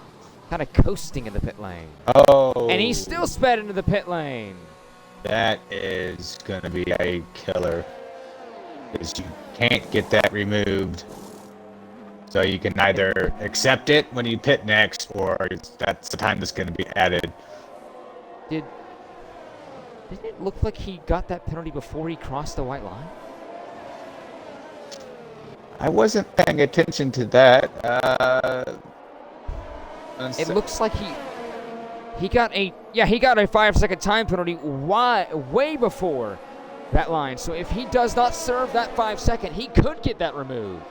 [SPEAKER 1] kind of coasting in the pit lane.
[SPEAKER 2] Oh.
[SPEAKER 1] And he's still sped into the pit lane.
[SPEAKER 2] That is going to be a killer. Because you can't get that removed. So you can either accept it when you pit next, or that's the time that's going to be added.
[SPEAKER 1] Didn't it look like he got that penalty before he crossed the white line?
[SPEAKER 2] I wasn't paying attention to that.
[SPEAKER 1] It looks like he got a 5-second time penalty way before that line. So if he does not serve that 5 second, he could get that removed.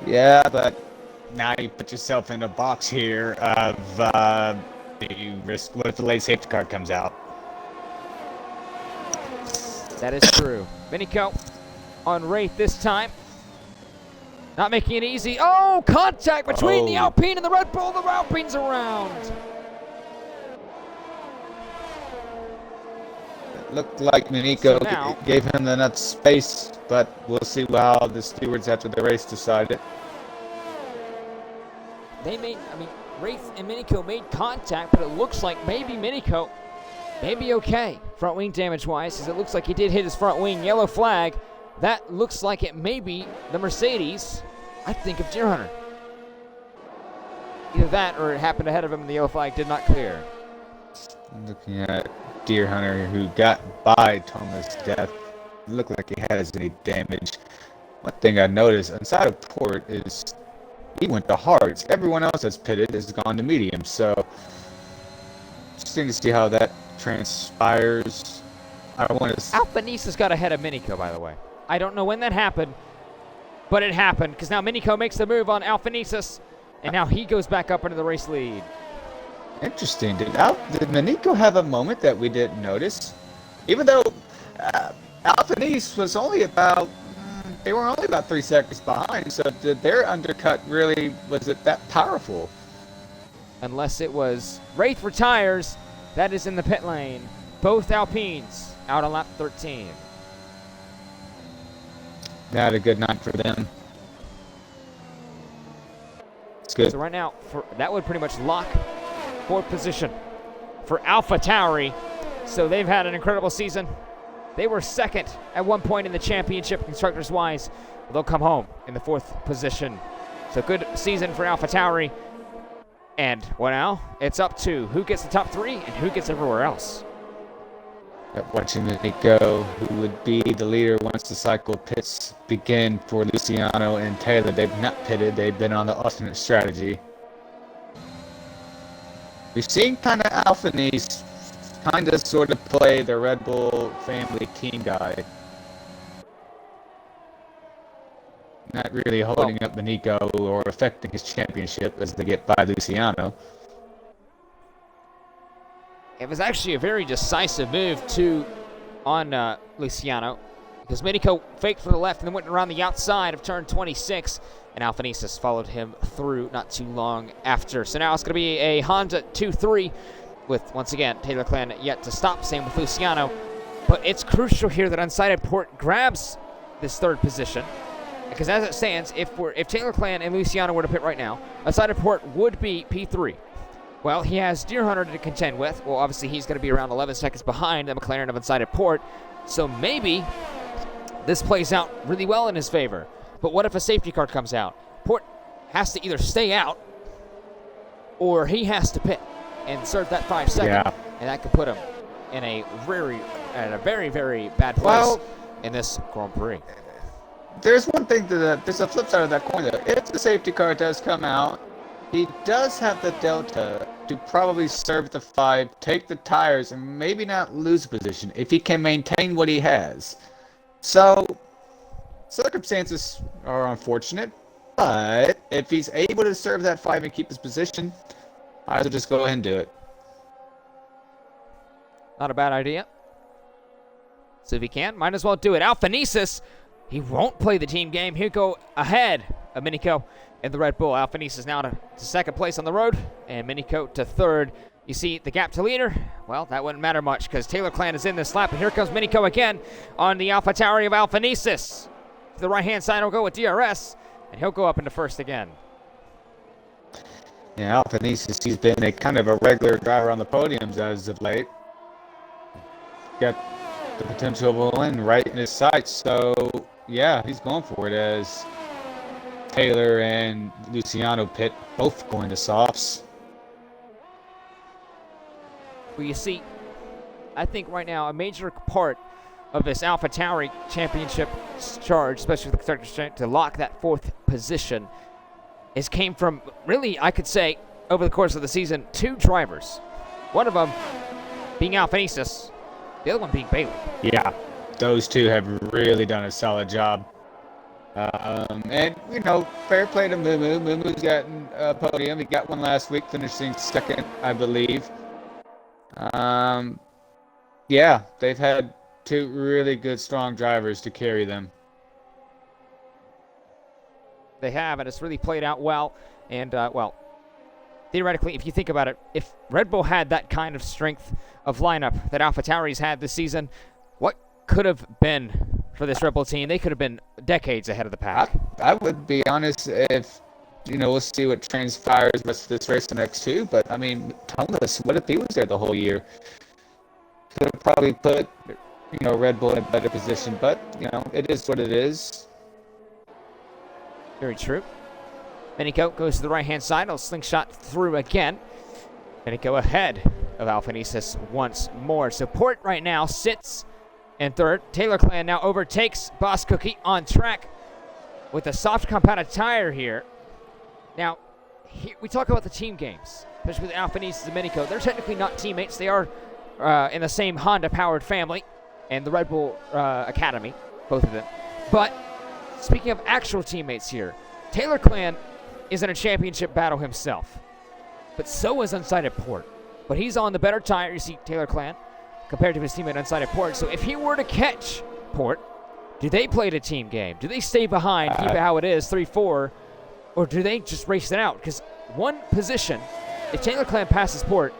[SPEAKER 2] Yeah, but now you put yourself in a box here of the risk. What if the late safety car comes out?
[SPEAKER 1] That is true. Minico on Wraith this time. Not making it easy. Oh, contact between the Alpine and the Red Bull. The Alpine's around.
[SPEAKER 2] It looked like Minico gave him enough space, but we'll see how the stewards after the race decided.
[SPEAKER 1] Wraith and Minico made contact, but it looks like maybe Minico may be okay front wing damage-wise, because it looks like he did hit his front wing. Yellow flag. That looks like it may be the Mercedes, I think, of Deer Hunter. Either that or it happened ahead of him and the yellow flag did not clear.
[SPEAKER 2] Looking at Deer Hunter, who got by Thomas' death, looked like he has any damage. One thing I noticed inside of port is he went to hards. Everyone else that's pitted has gone to medium, so interesting to see how that transpires. I want to.
[SPEAKER 1] Alphanissa's got ahead of Minico, by the way. I don't know when that happened, but it happened, because now Minico makes the move on Alphanissus, and now he goes back up into the race lead.
[SPEAKER 2] Interesting. Did Minico have a moment that we didn't notice? Even though Alphanisse was only about, they were only about 3 seconds behind, so did their undercut really, was it that powerful?
[SPEAKER 1] Unless it was Wraith retires, that is in the pit lane. Both Alpines out on lap 13.
[SPEAKER 2] Not a good night for them. It's good.
[SPEAKER 1] So right now, that would pretty much lock fourth position for AlphaTauri. So they've had an incredible season. They were second at one point in the championship constructors-wise. They'll come home in the fourth position. So good season for AlphaTauri. And well, now it's up to who gets the top three and who gets everywhere else.
[SPEAKER 2] Watching Minico, who would be the leader once the cycle pits begin for Luciano and Taylor. They've not pitted, they've been on the alternate strategy. We've seen kind of Alphanese kind of sort of play the Red Bull family team guy. Not really holding up Minico or affecting his championship as they get by Luciano.
[SPEAKER 1] It was actually a very decisive move on Luciano, because Minico faked for the left and then went around the outside of turn 26, and Alphanissus followed him through not too long after. So now it's going to be a Honda 2-3 with, once again, Taylor Clan yet to stop, same with Luciano. But it's crucial here that Unsighted Port grabs this third position, because as it stands, if Taylor Clan and Luciano were to pit right now, Unsighted Port would be P3. Well, he has Deer Hunter to contend with. Well, obviously, he's going to be around 11 seconds behind the McLaren of Unsighted Port. So maybe this plays out really well in his favor. But what if a safety car comes out? Port has to either stay out or he has to pit and serve that 5 second.
[SPEAKER 2] Yeah.
[SPEAKER 1] And that could put him in a very, very bad place in this Grand Prix.
[SPEAKER 2] There's one thing there's a flip side of that coin, though. If the safety car does come out, he does have the delta to probably serve the 5, take the tires, and maybe not lose position if he can maintain what he has. So, circumstances are unfortunate, but if he's able to serve that 5 and keep his position, I would just go ahead and do it.
[SPEAKER 1] Not a bad idea. So if he can, might as well do it. Alphanissus, he won't play the team game. He'll go ahead of Minico in the Red Bull. Alphanissus now to second place on the road, and Minico to third. You see the gap to leader? Well, that wouldn't matter much because Taylor Clan is in this lap, and here comes Minico again on the AlphaTauri of Alphanissus. To the right-hand side, he'll go with DRS, and he'll go up into first again.
[SPEAKER 2] Yeah, Alphanissus, he's been a kind of a regular driver on the podiums as of late. Got the potential of a win right in his sights, so yeah, he's going for it as Taylor and Luciano pit, both going to softs.
[SPEAKER 1] Well, you see, I think right now a major part of this AlphaTauri championship charge, especially with the constructors strength, to lock that 4th position, came from, really, I could say, over the course of the season, 2 drivers. One of them being Alphanesis, the other one being Bailey.
[SPEAKER 2] Yeah, those 2 have really done a solid job. And, fair play to Mumu. Mumu's gotten a podium. He got one last week, finishing 2nd, I believe. Yeah, they've had 2 really good, strong drivers to carry them.
[SPEAKER 1] They have, and it's really played out well. And, theoretically, if you think about it, if Red Bull had that kind of strength of lineup that AlphaTauri's had this season, what could have been for this Red Bull team? They could have been decades ahead of the pack.
[SPEAKER 2] I would be honest if, we'll see what transpires the rest of this race the next 2, but, Thomas, what if he was there the whole year? Could have probably put, Red Bull in a better position, but, it is what it is.
[SPEAKER 1] Very true. Menico goes to the right-hand side. He'll slingshot through again. Menico ahead of Alphanesis once more. So Port right now sits in 3rd. Taylor Clan now overtakes Boss Cookie on track with a soft compounded tire here. Now, we talk about the team games, especially with Alphanesis and Menico. They're technically not teammates. They are in the same Honda-powered family and the Red Bull Academy, both of them. But speaking of actual teammates here, Taylor Clan is in a championship battle himself. But so is Unsighted Port. But he's on the better tire, you see, Taylor Clan, compared to his teammate Unsighted Port. So if he were to catch Port, do they play the team game? Do they stay behind, keep it how it is, 3-4, or do they just race it out? Because one position, if Taylor Clan passes Port,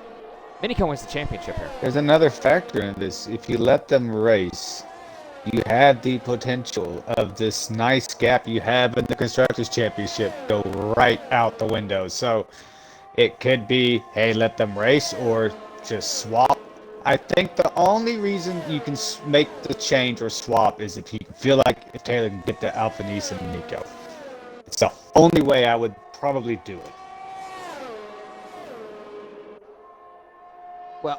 [SPEAKER 1] Minico wins the championship here.
[SPEAKER 2] There's another factor in this. If you let them race, you have the potential of this nice gap you have in the Constructors' Championship go right out the window. So it could be, hey, let them race, or just swap. I think the only reason you can make the change or swap is if you feel like if Taylor can get to Alphanese and Nico. It's the only way I would probably do it.
[SPEAKER 1] Well,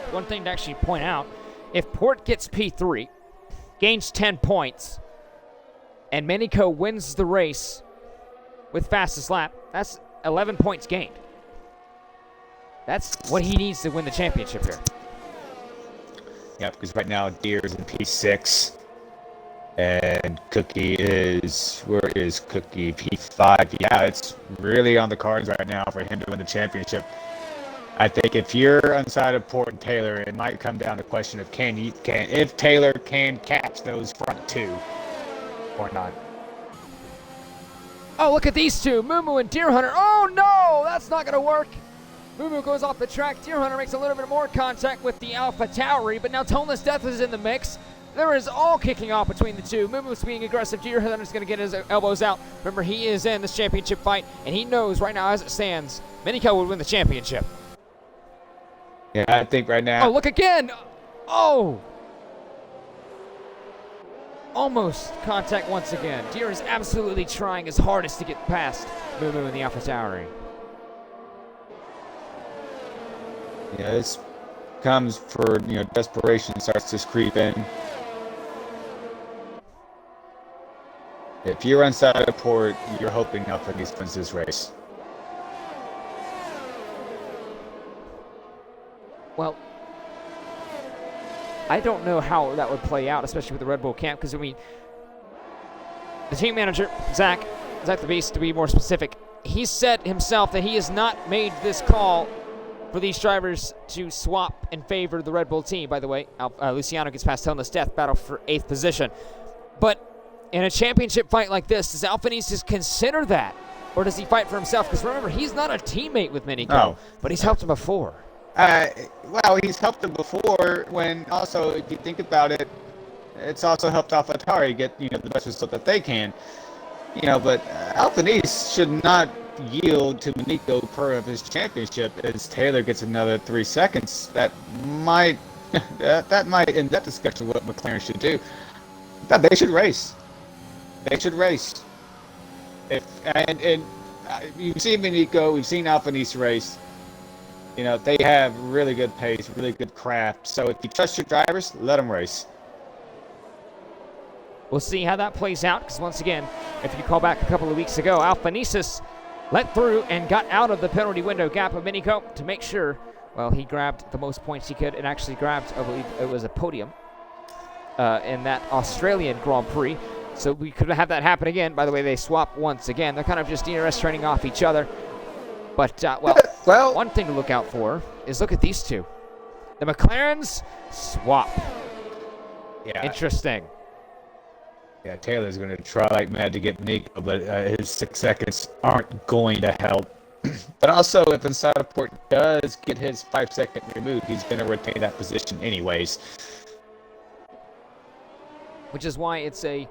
[SPEAKER 1] one thing to actually point out, if Port gets P3, gains 10 points, and Menico wins the race with fastest lap, that's 11 points gained. That's what he needs to win the championship here.
[SPEAKER 2] Yeah, because right now Deere is in P6, and Cookie is, where is Cookie? P5. Yeah, it's really on the cards right now for him to win the championship. I think if you're inside of Port and Taylor, it might come down to the question of if Taylor can catch those front 2 or not.
[SPEAKER 1] Oh, look at these two, Mumu and Deer Hunter. Oh no, that's not gonna work. Mumu goes off the track. Deer Hunter makes a little bit more contact with the AlphaTauri, but now Toneless Death is in the mix. There is all kicking off between the two. Mumu's being aggressive. Deer Hunter's gonna get his elbows out. Remember, he is in this championship fight, and he knows right now as it stands, Menico would win the championship.
[SPEAKER 2] Yeah, I think right now.
[SPEAKER 1] Oh, look again. Oh. Almost contact once again. Deer is absolutely trying his hardest to get past Mumu and the AlphaTauri.
[SPEAKER 2] Yeah, this comes for, desperation starts to creep in. If you're inside of Port, you're hoping Alphanese wins this race.
[SPEAKER 1] Well, I don't know how that would play out, especially with the Red Bull camp, because, the team manager, Zach the Beast, to be more specific, he said himself that he has not made this call for these drivers to swap in favor of the Red Bull team. By the way, Luciano gets past Toneless Death, battle for 8th position. But in a championship fight like this, does Alphanese consider that? Or does he fight for himself? Because remember, he's not a teammate with Minico, but he's helped him before.
[SPEAKER 2] Well, he's helped him before when also, if you think about it, it's also helped AlphaTauri get, the best result that they can. But Alphanese should not yield to Menico per of his championship as Taylor gets another 3 seconds. That might end that discussion what McLaren should do. But they should race. They should race. And you've seen Menico, we've seen Alphanese race. You know, they have really good pace, really good craft. So if you trust your drivers, let them race.
[SPEAKER 1] We'll see how that plays out, because once again, if you call back a couple of weeks ago, Alphanesis let through and got out of the penalty window gap of Minico to make sure, well, he grabbed the most points he could and actually grabbed, I believe it was a podium in that Australian Grand Prix. So we could have that happen again. By the way, they swap once again. They're kind of just DRS training off each other. But, well, one thing to look out for is look at these two. The McLarens swap.
[SPEAKER 2] Yeah.
[SPEAKER 1] Interesting.
[SPEAKER 2] Yeah, Taylor's going to try like mad to get Nico, but his 6 seconds aren't going to help. But also, if Inside of Port does get his 5 second removed, he's going to retain that position anyways.
[SPEAKER 1] Which is why it's a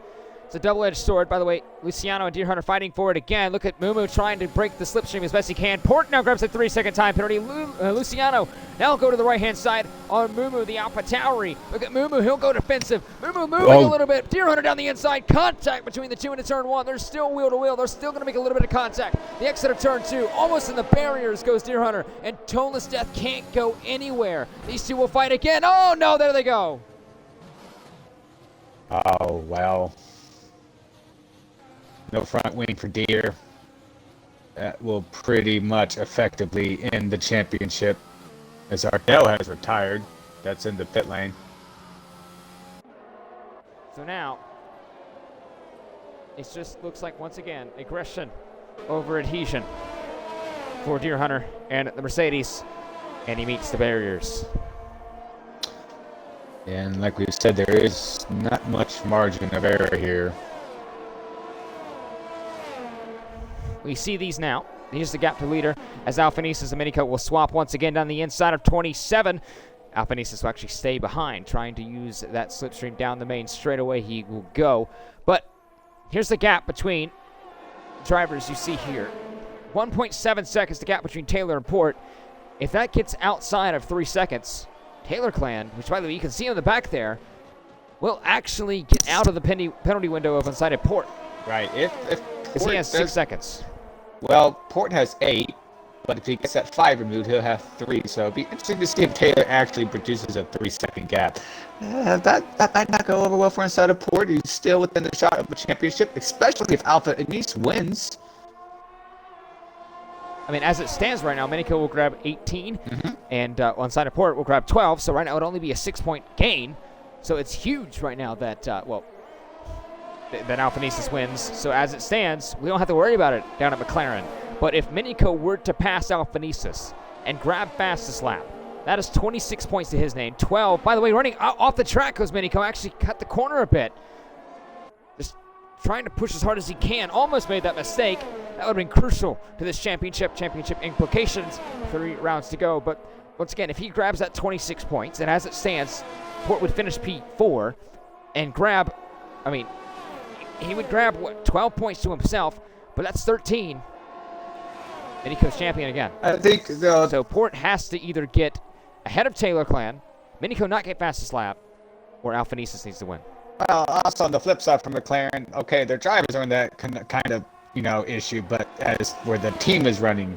[SPEAKER 1] double-edged sword. By the way, Luciano and Deer Hunter fighting for it again. Look at Mumu trying to break the slipstream as best he can. Port now grabs a 3-second time penalty. Luciano now go to the right-hand side on Mumu, the Alpha Tauri. Look at Mumu. He'll go defensive. Mumu moving a little bit. Deer Hunter down the inside. Contact between the two into turn one. They're still wheel-to-wheel. They're still going to make a little bit of contact. The exit of turn two. Almost in the barriers goes Deer Hunter. And Toneless Death can't go anywhere. These two will fight again. Oh, no. There they go.
[SPEAKER 2] Oh, well. No front wing for Deer. That will pretty much effectively end the championship, as Ardell has retired. That's in the pit lane.
[SPEAKER 1] So now, it just looks like, once again, aggression over adhesion for Deer Hunter and the Mercedes, and he meets the barriers.
[SPEAKER 2] And like we've said, there is not much margin of error here.
[SPEAKER 1] We see these now. Here's the gap to leader as Alphanesis and Minico will swap once again down the inside of 27. Alphanesis will actually stay behind, trying to use that slipstream down the main straightaway. He will go. But here's the gap between drivers you see here. 1.7 seconds, the gap between Taylor and Port. If that gets outside of 3 seconds, Taylor Clan, which by the way you can see on the back there, will actually get out of the penalty window of inside of Port.
[SPEAKER 2] Right. If
[SPEAKER 1] Because he has 6 seconds.
[SPEAKER 2] Well, Port has 8, but if he gets that 5 removed, he'll have 3. So it'd be interesting to see if Taylor actually produces a 3-second gap. That might not go over well for Inside of Port. He's still within the shot of a championship, especially if Alpha Anise wins.
[SPEAKER 1] I mean, as it stands right now, Minico will grab 18, and Inside of Port will grab 12. So right now it would only be a 6-point gain. So it's huge right now that, that Alphanesis wins. So as it stands, we don't have to worry about it down at McLaren. But if Minico were to pass Alphanesis and grab fastest lap, that is 26 points to his name. 12. By the way, running off the track goes Minico. Actually cut the corner a bit. Just trying to push as hard as he can. Almost made that mistake. That would have been crucial to this championship implications. 3 rounds to go. But once again, if he grabs that 26 points, and as it stands, Port would finish P4 and grab, he would grab, 12 points to himself, but that's 13. And he goes champion again.
[SPEAKER 2] I think
[SPEAKER 1] so Port has to either get ahead of Taylor Clan, Minico not get fastest lap, or Alphanesis needs to win.
[SPEAKER 2] Well, also on the flip side from McLaren, okay, their drivers are in that kind of, issue, but as where the team is running,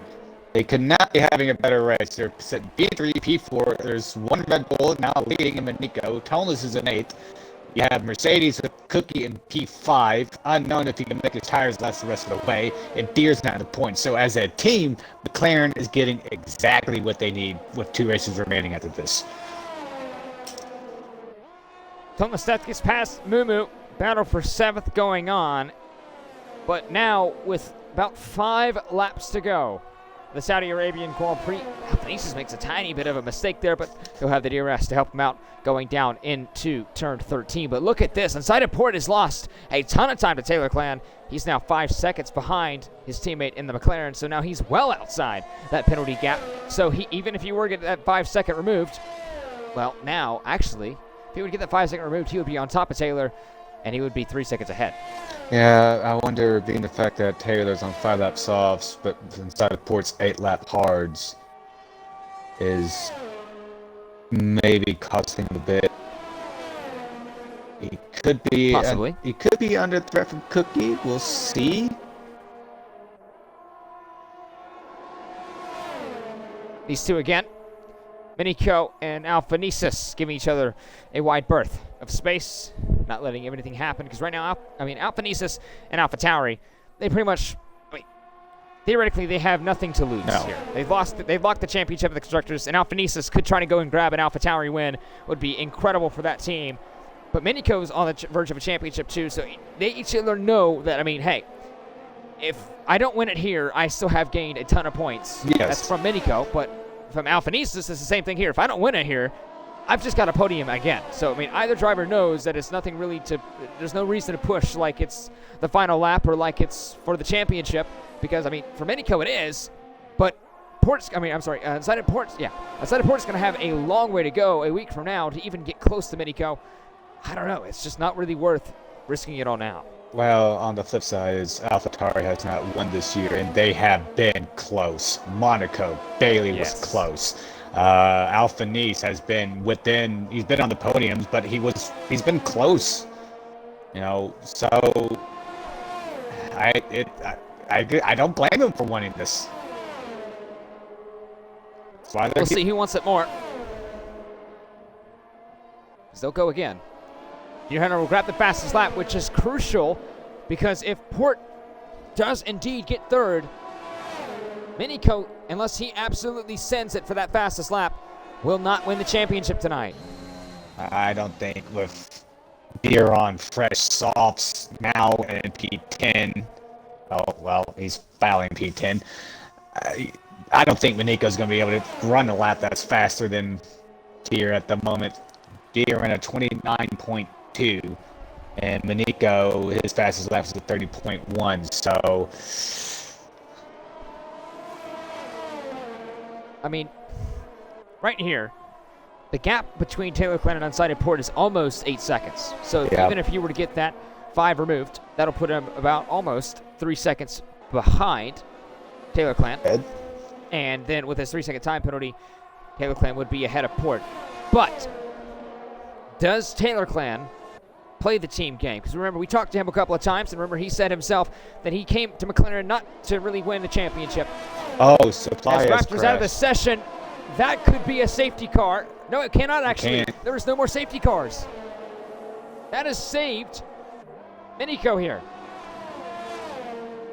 [SPEAKER 2] they could not be having a better race. They're set P3, P4. There's one Red Bull now leading him and Nico. Toneless is in 8th. You have Mercedes with Cookie in P5. Unknown if he can make his tires last the rest of the way. And Deer's not at the point. So as a team, McLaren is getting exactly what they need with 2 races remaining after this.
[SPEAKER 1] Thomas Steth gets past Mumu. Battle for 7th going on. But now with about 5 laps to go, the Saudi Arabian Grand Prix, Alphanesis makes a tiny bit of a mistake there, but he'll have the DRS to help him out going down into turn 13. But look at this. Inside of Port has lost a ton of time to Taylor Clan. He's now 5 seconds behind his teammate in the McLaren, so now he's well outside that penalty gap. So even if he were to get that 5-second removed, well, now, actually, if he would get that 5-second removed, he would be on top of Taylor, and he would be 3 seconds ahead.
[SPEAKER 2] Yeah, I wonder, being the fact that Taylor's on 5-lap softs, but Inside of Port's 8-lap hards, is maybe costing him a bit. He could be
[SPEAKER 1] possibly.
[SPEAKER 2] He could be under threat from Cookie. We'll see.
[SPEAKER 1] These two again. Minico and Alphanesis giving each other a wide berth of space, not letting anything happen. Because right now, Alphanesis and AlphaTauri, they pretty much, theoretically, they have nothing to lose here. They've locked the championship of the constructors, and Alphanesis could try to go and grab an AlphaTauri win. Would be incredible for that team. But Minico's on the verge of a championship too, so they each other know that, hey, if I don't win it here, I still have gained a ton of points.
[SPEAKER 2] Yes.
[SPEAKER 1] That's from Minico, but from Alphanesis, it's the same thing here. If I don't win it here, I've just got a podium again. So, either driver knows that it's nothing really there's no reason to push like it's the final lap or like it's for the championship. Because, for Minico it is, but Unsighted Port's going to have a long way to go a week from now to even get close to Minico. I don't know. It's just not really worth risking it all now.
[SPEAKER 2] Well, on the flip side is AlphaTauri has not won this year, and they have been close. Monaco, Bailey was close. Alphanese has been he's been on the podiums, but he's been close. So I don't blame him for wanting this.
[SPEAKER 1] We'll see who wants it more. They'll go again. Johanna will grab the fastest lap, which is crucial because if Port does indeed get third, Minico, unless he absolutely sends it for that fastest lap, will not win the championship tonight.
[SPEAKER 2] I don't think with beer on fresh softs now in P10. Oh, well, he's fouling P10. I don't think Minico's going to be able to run a lap that's faster than Deere at the moment. Deere in a 29.2, and Minico, his fastest lap is a 30.1, so...
[SPEAKER 1] right here, the gap between Taylor Clan and Unsighted Port is almost 8 seconds. So even if you were to get that 5 removed, that'll put him about almost 3 seconds behind Taylor Clan. And then with his 3-second time penalty, Taylor Clan would be ahead of Port. But does Taylor Clan play the team game? Because remember, we talked to him a couple of times, and remember, he said himself that he came to McLaren not to really win the championship.
[SPEAKER 2] Oh, supply
[SPEAKER 1] as
[SPEAKER 2] has
[SPEAKER 1] Raptors out of the session, that could be a safety car. No, it cannot actually. There is no more safety cars. That has saved Minico here.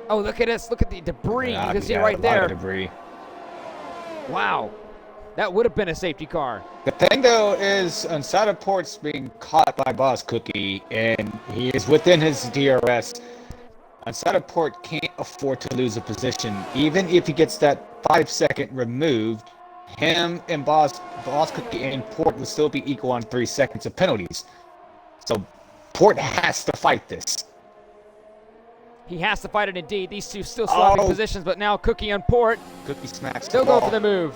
[SPEAKER 1] Oh, look at this. Look at the debris. You can see it right there.
[SPEAKER 2] Debris.
[SPEAKER 1] Wow. That would have been a safety car.
[SPEAKER 2] The thing, though, is Unsighted Port's being caught by Boss Cookie, and he is within his DRS. Unsighted Port can't afford to lose a position. Even if he gets that 5-second removed, him and Boss Cookie and Port will still be equal on 3 seconds of penalties. So Port has to fight this.
[SPEAKER 1] He has to fight it indeed. These two still swapping positions, but now Cookie and Port.
[SPEAKER 2] Cookie smacks
[SPEAKER 1] still go for the move.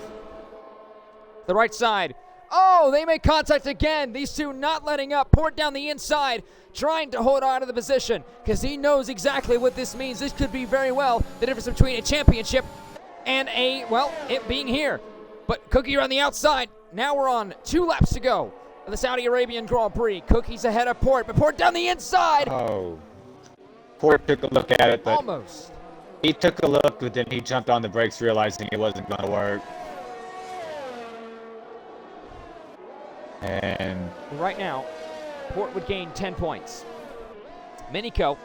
[SPEAKER 1] The right side. Oh, they make contact again. These two not letting up. Port down the inside, trying to hold on to the position because he knows exactly what this means. This could be very well the difference between a championship and it being here. But Cookie on the outside. Now we're on 2 laps to go of the Saudi Arabian Grand Prix. Cookie's ahead of Port, but Port down the inside.
[SPEAKER 2] Oh. Port took a look at it, but
[SPEAKER 1] almost.
[SPEAKER 2] He took a look, but then he jumped on the brakes, realizing it wasn't going to work. And
[SPEAKER 1] right now, Port would gain 10 points. Minico,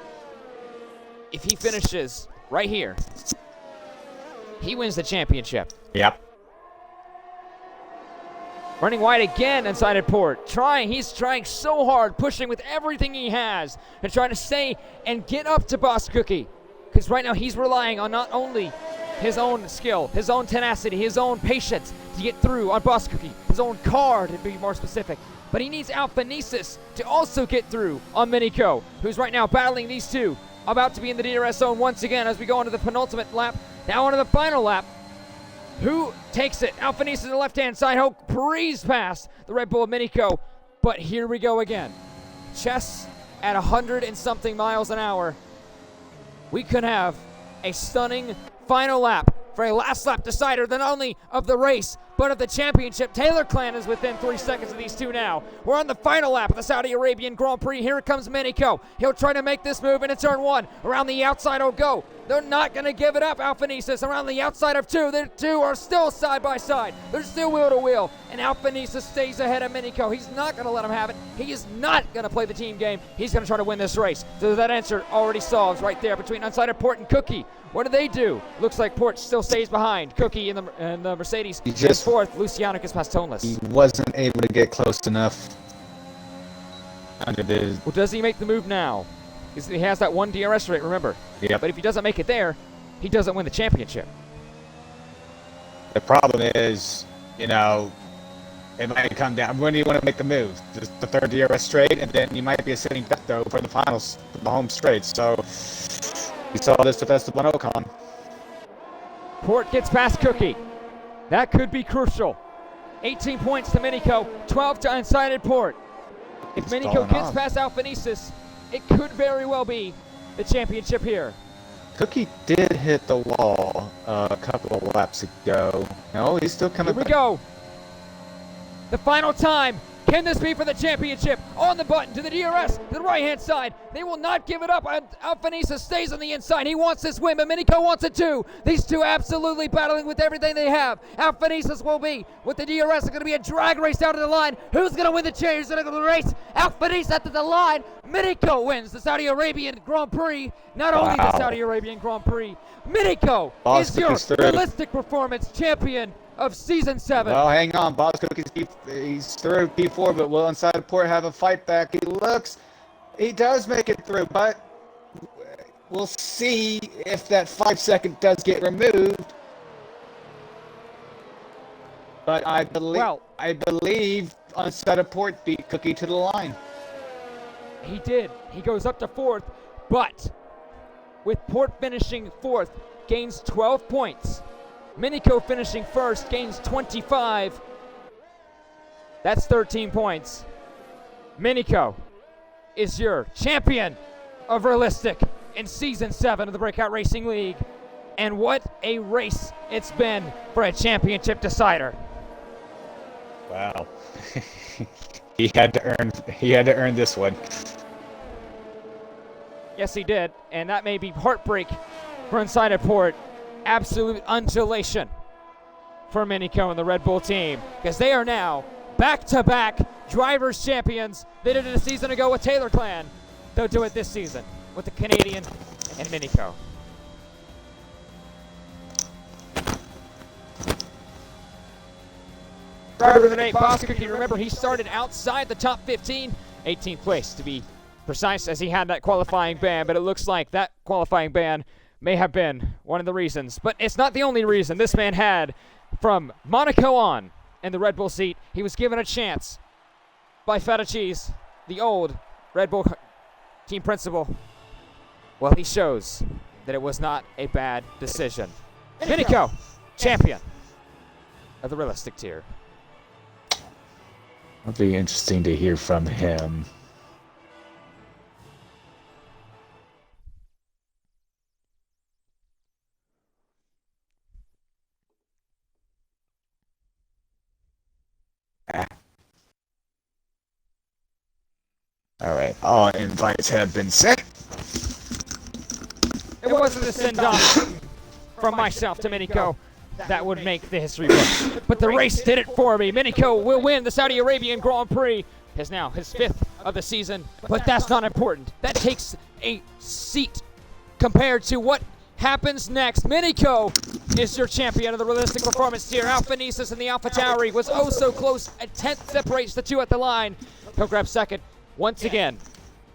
[SPEAKER 1] if he finishes right here, he wins the championship.
[SPEAKER 2] Yep.
[SPEAKER 1] Running wide again inside at Port. He's trying so hard, pushing with everything he has, and trying to stay and get up to Boss Cookie. Because right now he's relying on not only his own skill, his own tenacity, his own patience to get through on Boss Cookie, his own car to be more specific. But he needs Alphanesis to also get through on Minico, who's right now battling these two. About to be in the DRS zone once again as we go into the penultimate lap. Now onto the final lap. Who takes it? Alphanesis on the left-hand side. Hope breeze past the Red Bull of Minico. But here we go again. Chess at 100 and something miles an hour. We could have a stunning final lap for a last lap decider, not only of the race, but of the championship. Taylor Clan is within 3 seconds of these two now. We're on the final lap of the Saudi Arabian Grand Prix. Here comes Minico. He'll try to make this move into turn one. Around the outside he'll go. They're not going to give it up, Alphanesis. Around the outside of two. The two are still side by side. They're still wheel to wheel. And Alphanesis stays ahead of Minico. He's not going to let him have it. He is not going to play the team game. He's going to try to win this race. So that answer already solves right there between unsighted Port and Cookie. What do? Looks like Port still stays behind. Cookie in the Mercedes is fourth. Luciano gets past Toneless.
[SPEAKER 2] He wasn't able to get close enough under the...
[SPEAKER 1] Well, does he make the move now? He has that one DRS rate, remember.
[SPEAKER 2] Yep.
[SPEAKER 1] But if he doesn't make it there, he doesn't win the championship.
[SPEAKER 2] The problem is, it might come down. When do you want to make the move? Just the third DRS straight, and then you might be a sitting duck, though, for the finals, for the home straight. So, we saw this with Esteban Ocon.
[SPEAKER 1] Port gets past Cookie. That could be crucial. 18 points to Minico, 12 to unsighted Port. If Minico gets past Alphanesis, it could very well be the championship here.
[SPEAKER 2] Cookie did hit the wall a couple of laps ago. No, he's still coming back.
[SPEAKER 1] Here we go. The final time. Can this be for the championship? On the button to the DRS, to the right-hand side. They will not give it up. Alphanesis stays on the inside. He wants this win, but Minico wants it too. These two absolutely battling with everything they have. Alphanesis will be with the DRS. It's going to be a drag race down to the line. Who's going to win the chair? Who's going to go to the race? Alphanesis at the line. Minico wins the Saudi Arabian Grand Prix. Not only the Saudi Arabian Grand Prix. Minico is your realistic performance champion of season 7.
[SPEAKER 2] Well, hang on, Boss Cookie's he's through P4, but will Inside Port have a fight back? He does make it through, but we'll see if that 5 second does get removed. But I believe Inside Port beat Cookie to the line.
[SPEAKER 1] He did. He goes up to 4th, but with Port finishing 4th, gains 12 points. Minico finishing 1st, gains 25. That's 13 points. Minico is your champion of Realistic in Season 7 of the Breakout Racing League. And what a race it's been for a championship decider.
[SPEAKER 2] Wow. He had to earn this one.
[SPEAKER 1] Yes, he did. And that may be heartbreak for Inside Port. Absolute undulation for Minico and the Red Bull team, because they are now back-to-back drivers champions. They did it a season ago with Taylor Clan. They'll do it this season with the Canadian and Minico. Driver of the day, Boss Cookie. Remember, he started outside the top 15, 18th place to be precise, as he had that qualifying ban, but it looks like that qualifying ban may have been one of the reasons, but it's not the only reason. This man had, from Monaco on, in the Red Bull seat, he was given a chance by Feta Cheese, the old Red Bull team principal. Well, he shows that it was not a bad decision. Minico, champion of the Realistic tier.
[SPEAKER 2] It'll be interesting to hear from him. All right, all invites have been sent.
[SPEAKER 1] It wasn't a send-off from myself to Minico that would make the history books, but the race did it for me. Minico will win the Saudi Arabian Grand Prix. Is now his 5th of the season, but that's not important. That takes a seat compared to what happens next. Minico is your champion of the Realistic Performance tier. Alphanesis and the Alpha Tauri was oh so close. A 10th separates the two at the line. He'll grab 2nd once again.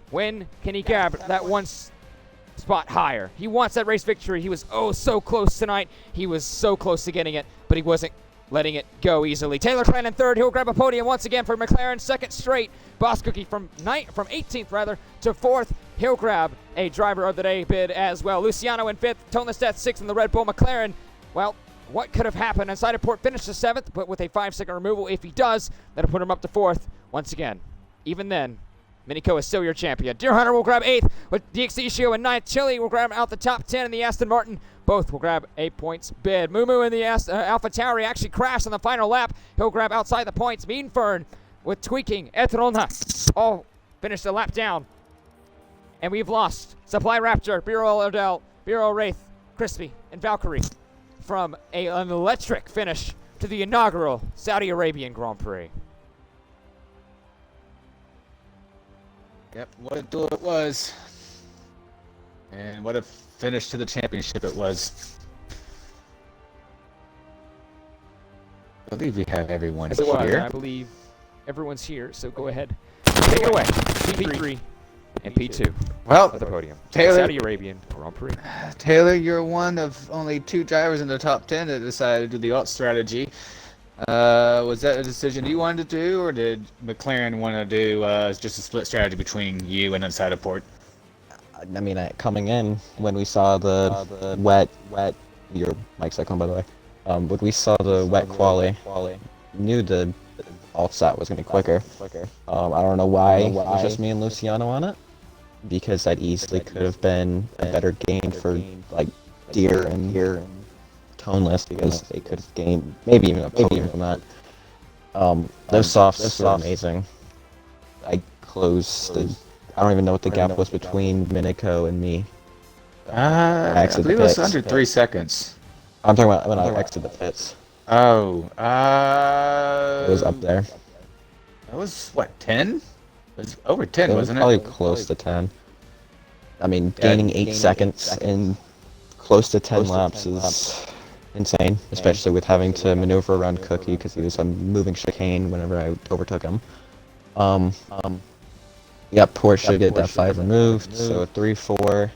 [SPEAKER 1] When can he grab that one spot higher? He wants that race victory. He was oh so close tonight. He was so close to getting it, but he wasn't letting it go easily. Taylor Clan in 3rd. He'll grab a podium once again for McLaren. 2nd straight. Boss Cookie from 18th rather to 4th. He'll grab a driver of the day bid as well. Luciano in 5th. Toneless Death 6th in the Red Bull. McLaren, well, what could have happened? Inside Port finished the 7th, but with a 5-second removal. If he does, that'll put him up to 4th once again. Even then, Minico is still your champion. Deer Hunter will grab 8th with DXC Ishio in 9th. Chile will grab out the top 10 in the Aston Martin Both will grab a points bid. Mumu in the Alpha Tauri actually crashed on the final lap. He'll grab outside the points. Meanfern with tweaking. Etrona all finished a lap down. And we've lost Supply Raptor, BRL Odell, BRL Wraith, Crispy, and Valkyrie from an electric finish to the inaugural Saudi Arabian Grand Prix.
[SPEAKER 2] Yep, what a duel it was. And what a finish to the championship it was. I believe we have everyone here.
[SPEAKER 1] I believe everyone's here, so go ahead. Take it away. P3 and P2
[SPEAKER 2] Well,
[SPEAKER 1] at the podium.
[SPEAKER 2] Taylor,
[SPEAKER 1] Saudi Arabian Grand Prix.
[SPEAKER 2] Taylor, you're one of only 2 drivers in the top 10 that decided to do the alt strategy. Was that a decision you wanted to do, or did McLaren want to do just a split strategy between you and Inside of Port?
[SPEAKER 4] I mean, coming in, when we saw the wet, your mic's echoing, by the way. When we saw the wet quali, knew the alt stat was going to be quicker. I don't know why it was just me and Luciano on it, because that easily could have been a better gain for, like, Deer and Toneless, because they could have gained maybe even a podium from that. Those softs were amazing. I closed the... I don't even know what the gap was between Minico and me.
[SPEAKER 2] I believe it was under 3 seconds.
[SPEAKER 4] I'm talking about when I exited the pits.
[SPEAKER 2] Oh,
[SPEAKER 4] It was up there.
[SPEAKER 2] That was, what, 10? It was over 10,
[SPEAKER 4] It was
[SPEAKER 2] wasn't
[SPEAKER 4] probably
[SPEAKER 2] it?
[SPEAKER 4] close to 10. I mean, gaining 8 seconds in close to 10 laps is insane, especially with having to maneuver around Cookie because he was a moving chicane whenever I overtook him. Yep, Porsche should get that 5 removed, so 3-4.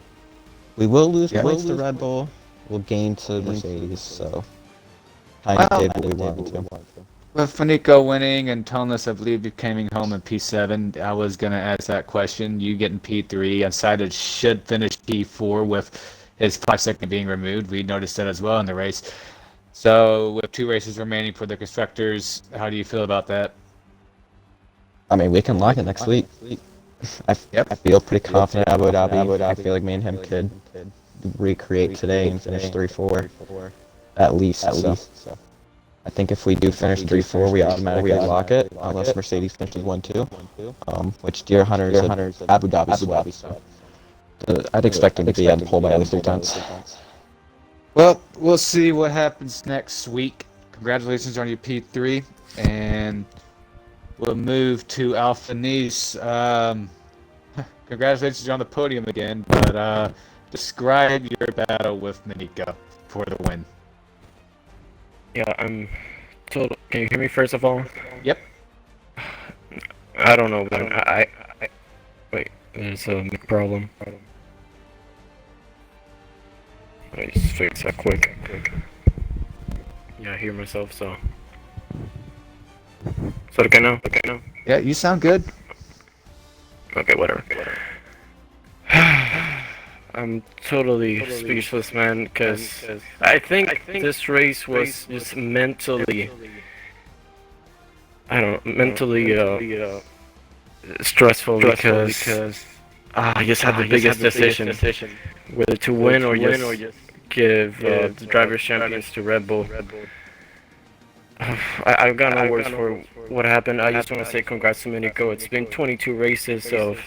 [SPEAKER 4] We will lose points to Red Bull. We'll gain to Mercedes, so kind of did what we wanted to.
[SPEAKER 2] With Fanico winning and Toneless, I believe, coming home in P7, I was going to ask that question. You getting P3, Unsighted should finish P4 with his 5 second being removed. We noticed that as well in the race. So with 2 races remaining for the constructors, how do you feel about that?
[SPEAKER 4] I mean, we can lock it next week. I feel pretty confident Abu Dhabi. I feel like me and him could recreate today and finish 3-4 at least. So I think if we do finish 3-4, we automatically lock it, unless Mercedes finishes 1-2, which Deer Hunter is at Abu Dhabi as well. So I'd expect him to be on pole by at least 3 tenths.
[SPEAKER 2] Well, we'll see what happens next week. Congratulations on your P3, and we'll move to Alpha Nice. Congratulations on the podium again, but describe your battle with Manika for the win.
[SPEAKER 5] Yeah, I'm total. Can you hear me first of all?
[SPEAKER 2] Yep.
[SPEAKER 5] I don't know, but I wait. There's a mic problem. Let me just fix that quick. Yeah, I hear myself. So okay now.
[SPEAKER 2] Yeah, you sound good.
[SPEAKER 5] Okay, whatever. I'm totally speechless, man, because I think this race was just mentally, stressful because I just had the biggest decision whether to win or just give the Drivers' Champions to Red Bull. I've got no words for what happened. I just want to say congrats to Minico. It's been 22 races of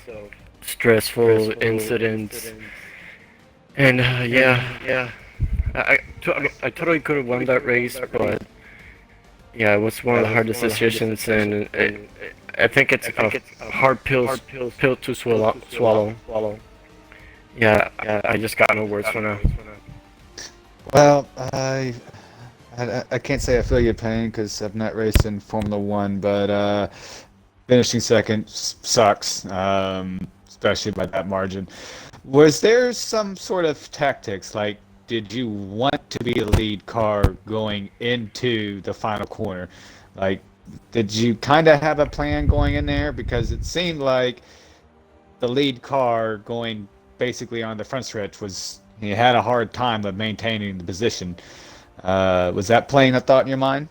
[SPEAKER 5] stressful incidents. And I totally could have won that race, but yeah, it was one of the hardest decisions, and I think it's a hard pill to swallow. Yeah, I just got no words for now.
[SPEAKER 2] Well, I can't say I feel your pain because I've not raced in Formula 1, but finishing second sucks, especially by that margin. Was there some sort of tactics, like did you want to be a lead car going into the final corner? Like, did you kind of have a plan going in there? Because it seemed like the lead car going basically on the front stretch he had a hard time of maintaining the position. Was that playing a thought in your mind?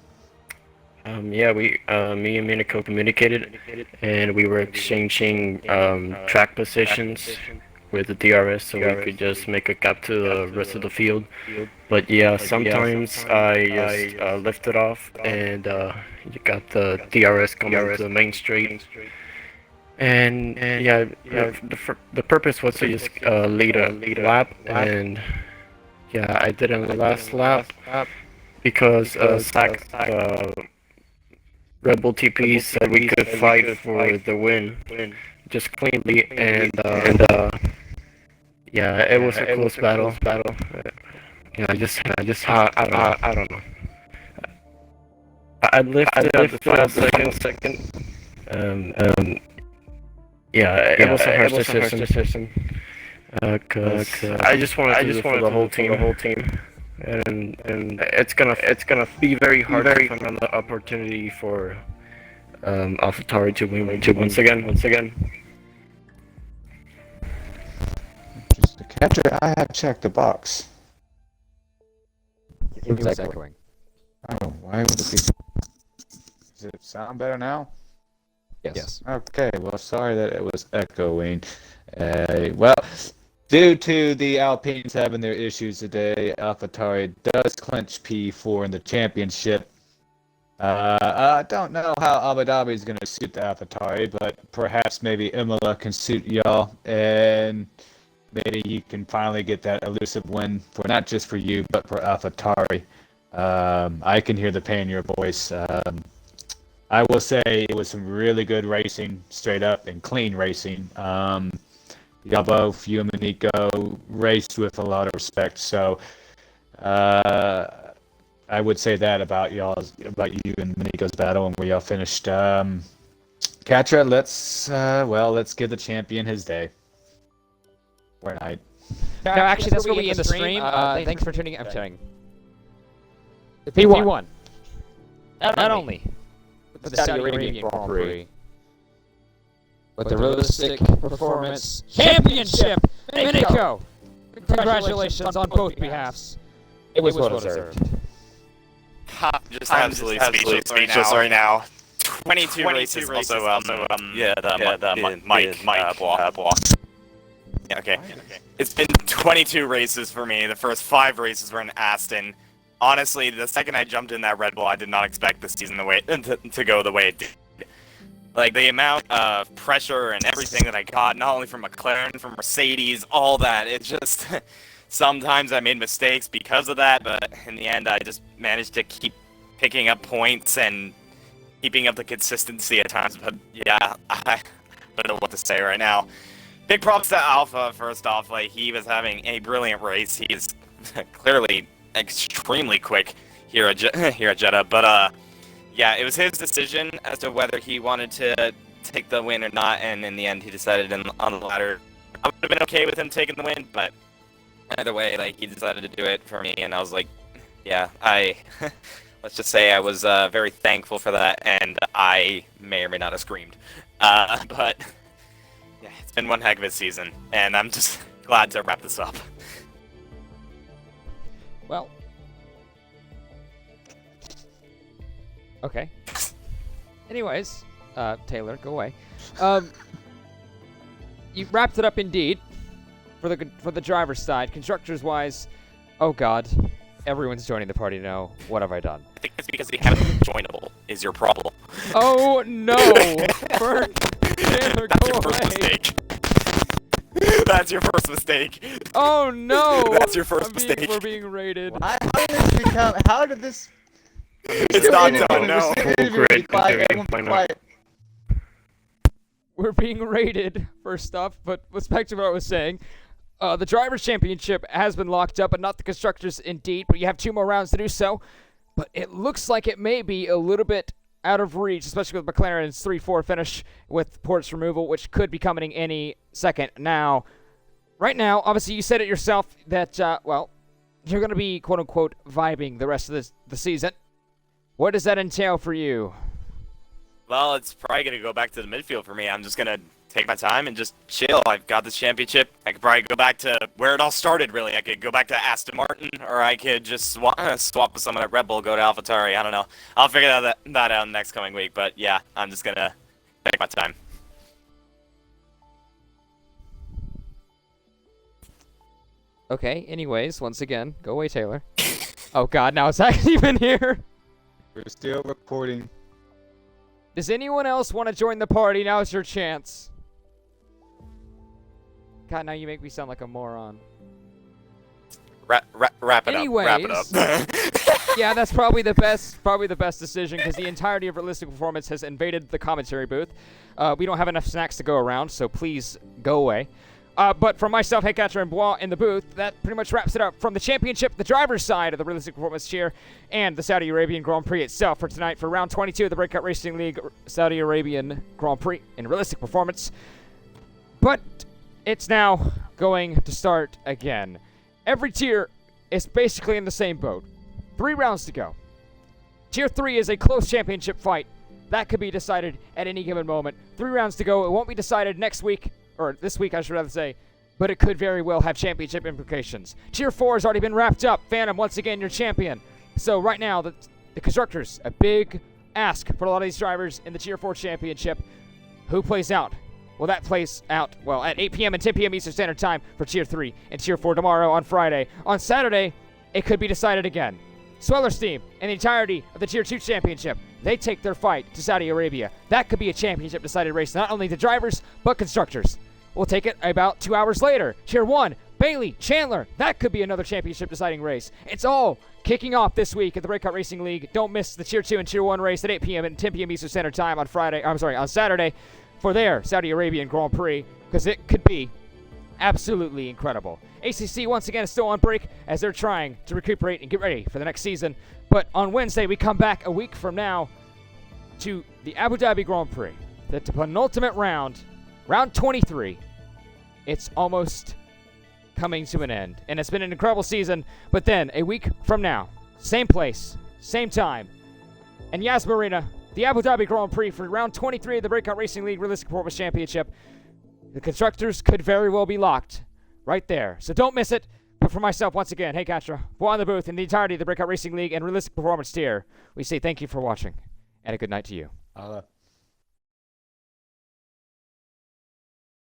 [SPEAKER 5] Yeah, me and Minico communicated, and we were exchanging track positions with the DRS, so we could just make a gap to the rest of the field. But yeah, sometimes I just lift it off, and you got the DRS coming to the main straight. And yeah, the purpose was to just lead a lap, and yeah, I did in the last lap because Zach, Red Bull TP said we could fight for the win just cleanly, and yeah, it was a close battle. Yeah, I don't know. I lifted up the final second. Yeah, it was a harsh decision. Cause I just wanted to do it for the whole team. And it's gonna be very hard to find another opportunity for AlphaTauri to win once again.
[SPEAKER 2] Just a catcher, I have checked the box.
[SPEAKER 1] It was echoing.
[SPEAKER 2] Oh, why would it be? Does it sound better now?
[SPEAKER 1] Yes.
[SPEAKER 2] Okay, well, sorry that it was echoing. Well, due to the Alpines having their issues today, AlphaTauri does clinch P4 in the championship. I don't know how Abu Dhabi is going to suit the AlphaTauri, but perhaps maybe Imola can suit y'all, and maybe you can finally get that elusive win for not just for you, but for AlphaTauri. I can hear the pain in your voice. I will say it was some really good racing, straight up, and clean racing. Y'all both, you and Manico, raced with a lot of respect. So I would say that about you and Manico's battle, and where y'all finished. Katra, let's give the champion his day. Or night.
[SPEAKER 1] No, actually, that's where we end the stream. Thanks for tuning in. I'm kidding. P1. Not only with the Saudi Arabian Grand Prix, but the Realistic Performance Championship. Minico, congratulations on both behalfs. It was well deserved.
[SPEAKER 6] I'm just absolutely speechless right now. 22 races also, the mic block. Yeah, okay. It's been 22 races for me. The first 5 races were in Aston. Honestly, the second I jumped in that Red Bull, I did not expect the season to go the way it did. Like, the amount of pressure and everything that I got, not only from McLaren, from Mercedes, all that, it just... Sometimes I made mistakes because of that, but in the end, I just managed to keep picking up points and keeping up the consistency at times. But yeah, I don't know what to say right now. Big props to Alpha, first off. Like, he was having a brilliant race. He is clearly extremely quick here at Jeddah. But yeah, it was his decision as to whether he wanted to take the win or not, and in the end, he decided on the latter. I would have been okay with him taking the win, but either way, like, he decided to do it for me, and I was like, yeah, let's just say I was very thankful for that, and I may or may not have screamed. But yeah, it's been one heck of a season, and I'm just glad to wrap this up.
[SPEAKER 1] Well, okay. Anyways, Taylor, go away. You wrapped it up indeed. For the driver's side, constructors wise, oh god, everyone's joining the party now. What have I done?
[SPEAKER 6] I think it's because we haven't been joinable is your problem.
[SPEAKER 1] Oh no! Burn! Taylor,
[SPEAKER 6] That's
[SPEAKER 1] go
[SPEAKER 6] your first
[SPEAKER 1] away.
[SPEAKER 6] mistake. That's your first mistake.
[SPEAKER 1] Oh no!
[SPEAKER 6] That's your first mistake.
[SPEAKER 1] We're being raided.
[SPEAKER 2] How did this...
[SPEAKER 6] It's not done, no.
[SPEAKER 1] We're being raided, first off, but let's back to what I was saying. The Drivers' Championship has been locked up, but not the Constructors indeed, but you have 2 more rounds to do so. But it looks like it may be a little bit out of reach, especially with McLaren's 3-4 finish with ports removal, which could be coming any second now. Right now, obviously you said it yourself that, well, you're going to be, quote-unquote, vibing the rest of the season. What does that entail for you?
[SPEAKER 6] Well, it's probably going to go back to the midfield for me. I'm just going to take my time and just chill. I've got this championship. I could probably go back to where it all started, really. I could go back to Aston Martin, or I could just swap with someone at Red Bull, go to AlphaTauri. I don't know. I'll figure that out next coming week. But yeah, I'm just going to take my time.
[SPEAKER 1] Okay, anyways, once again, go away, Taylor. Oh god, now it's actually even here.
[SPEAKER 2] We're still recording.
[SPEAKER 1] Does anyone else want to join the party? Now's your chance. God, now you make me sound like a moron.
[SPEAKER 6] Wrap it up.
[SPEAKER 1] Anyways,
[SPEAKER 6] Wrap it up.
[SPEAKER 1] yeah, that's probably the best decision because the entirety of Realistic Performance has invaded the commentary booth. We don't have enough snacks to go around, so please go away. But for myself, Heckatcher, and Bois in the booth, that pretty much wraps it up from the championship, the driver's side of the Realistic Performance cheer, and the Saudi Arabian Grand Prix itself for tonight for round 22 of the Breakout Racing League Saudi Arabian Grand Prix in Realistic Performance. But it's now going to start again. Every tier is basically in the same boat. 3 rounds to go. Tier 3 is a close championship fight. That could be decided at any given moment. 3 rounds to go. It won't be decided next week, or this week I should rather say, but it could very well have championship implications. Tier 4 has already been wrapped up. Phantom, once again, your champion. So right now, the constructors, a big ask for a lot of these drivers in the Tier 4 championship. Who plays out? Well, that plays out, well, at 8 p.m. and 10 p.m. Eastern Standard Time for Tier 3 and Tier 4 tomorrow on Friday. On Saturday, it could be decided again. Swellersteam and the entirety of the Tier 2 championship, they take their fight to Saudi Arabia. That could be a championship decided race, not only to drivers, but constructors. We'll take it about 2 hours later. Tier 1, Bailey, Chandler, that could be another championship deciding race. It's all kicking off this week at the Breakout Racing League. Don't miss the Tier 2 and Tier 1 race at 8 p.m. and 10 p.m. Eastern Standard Time on on Saturday for their Saudi Arabian Grand Prix, because it could be absolutely incredible. ACC once again is still on break as they're trying to recuperate and get ready for the next season. But on Wednesday, we come back a week from now to the Abu Dhabi Grand Prix, the penultimate round, round 23. It's almost coming to an end, and it's been an incredible season. But then a week from now, same place, same time, and Yas Marina, the Abu Dhabi Grand Prix for round 23 of the Breakout Racing League Realistic Performance Championship. The constructors could very well be locked right there, so don't miss it. But for myself, once again, hey Katra, Bois on the booth, and the entirety of the Breakout Racing League and Realistic Performance tier, we say thank you for watching, and a good night to you.
[SPEAKER 2] Holla.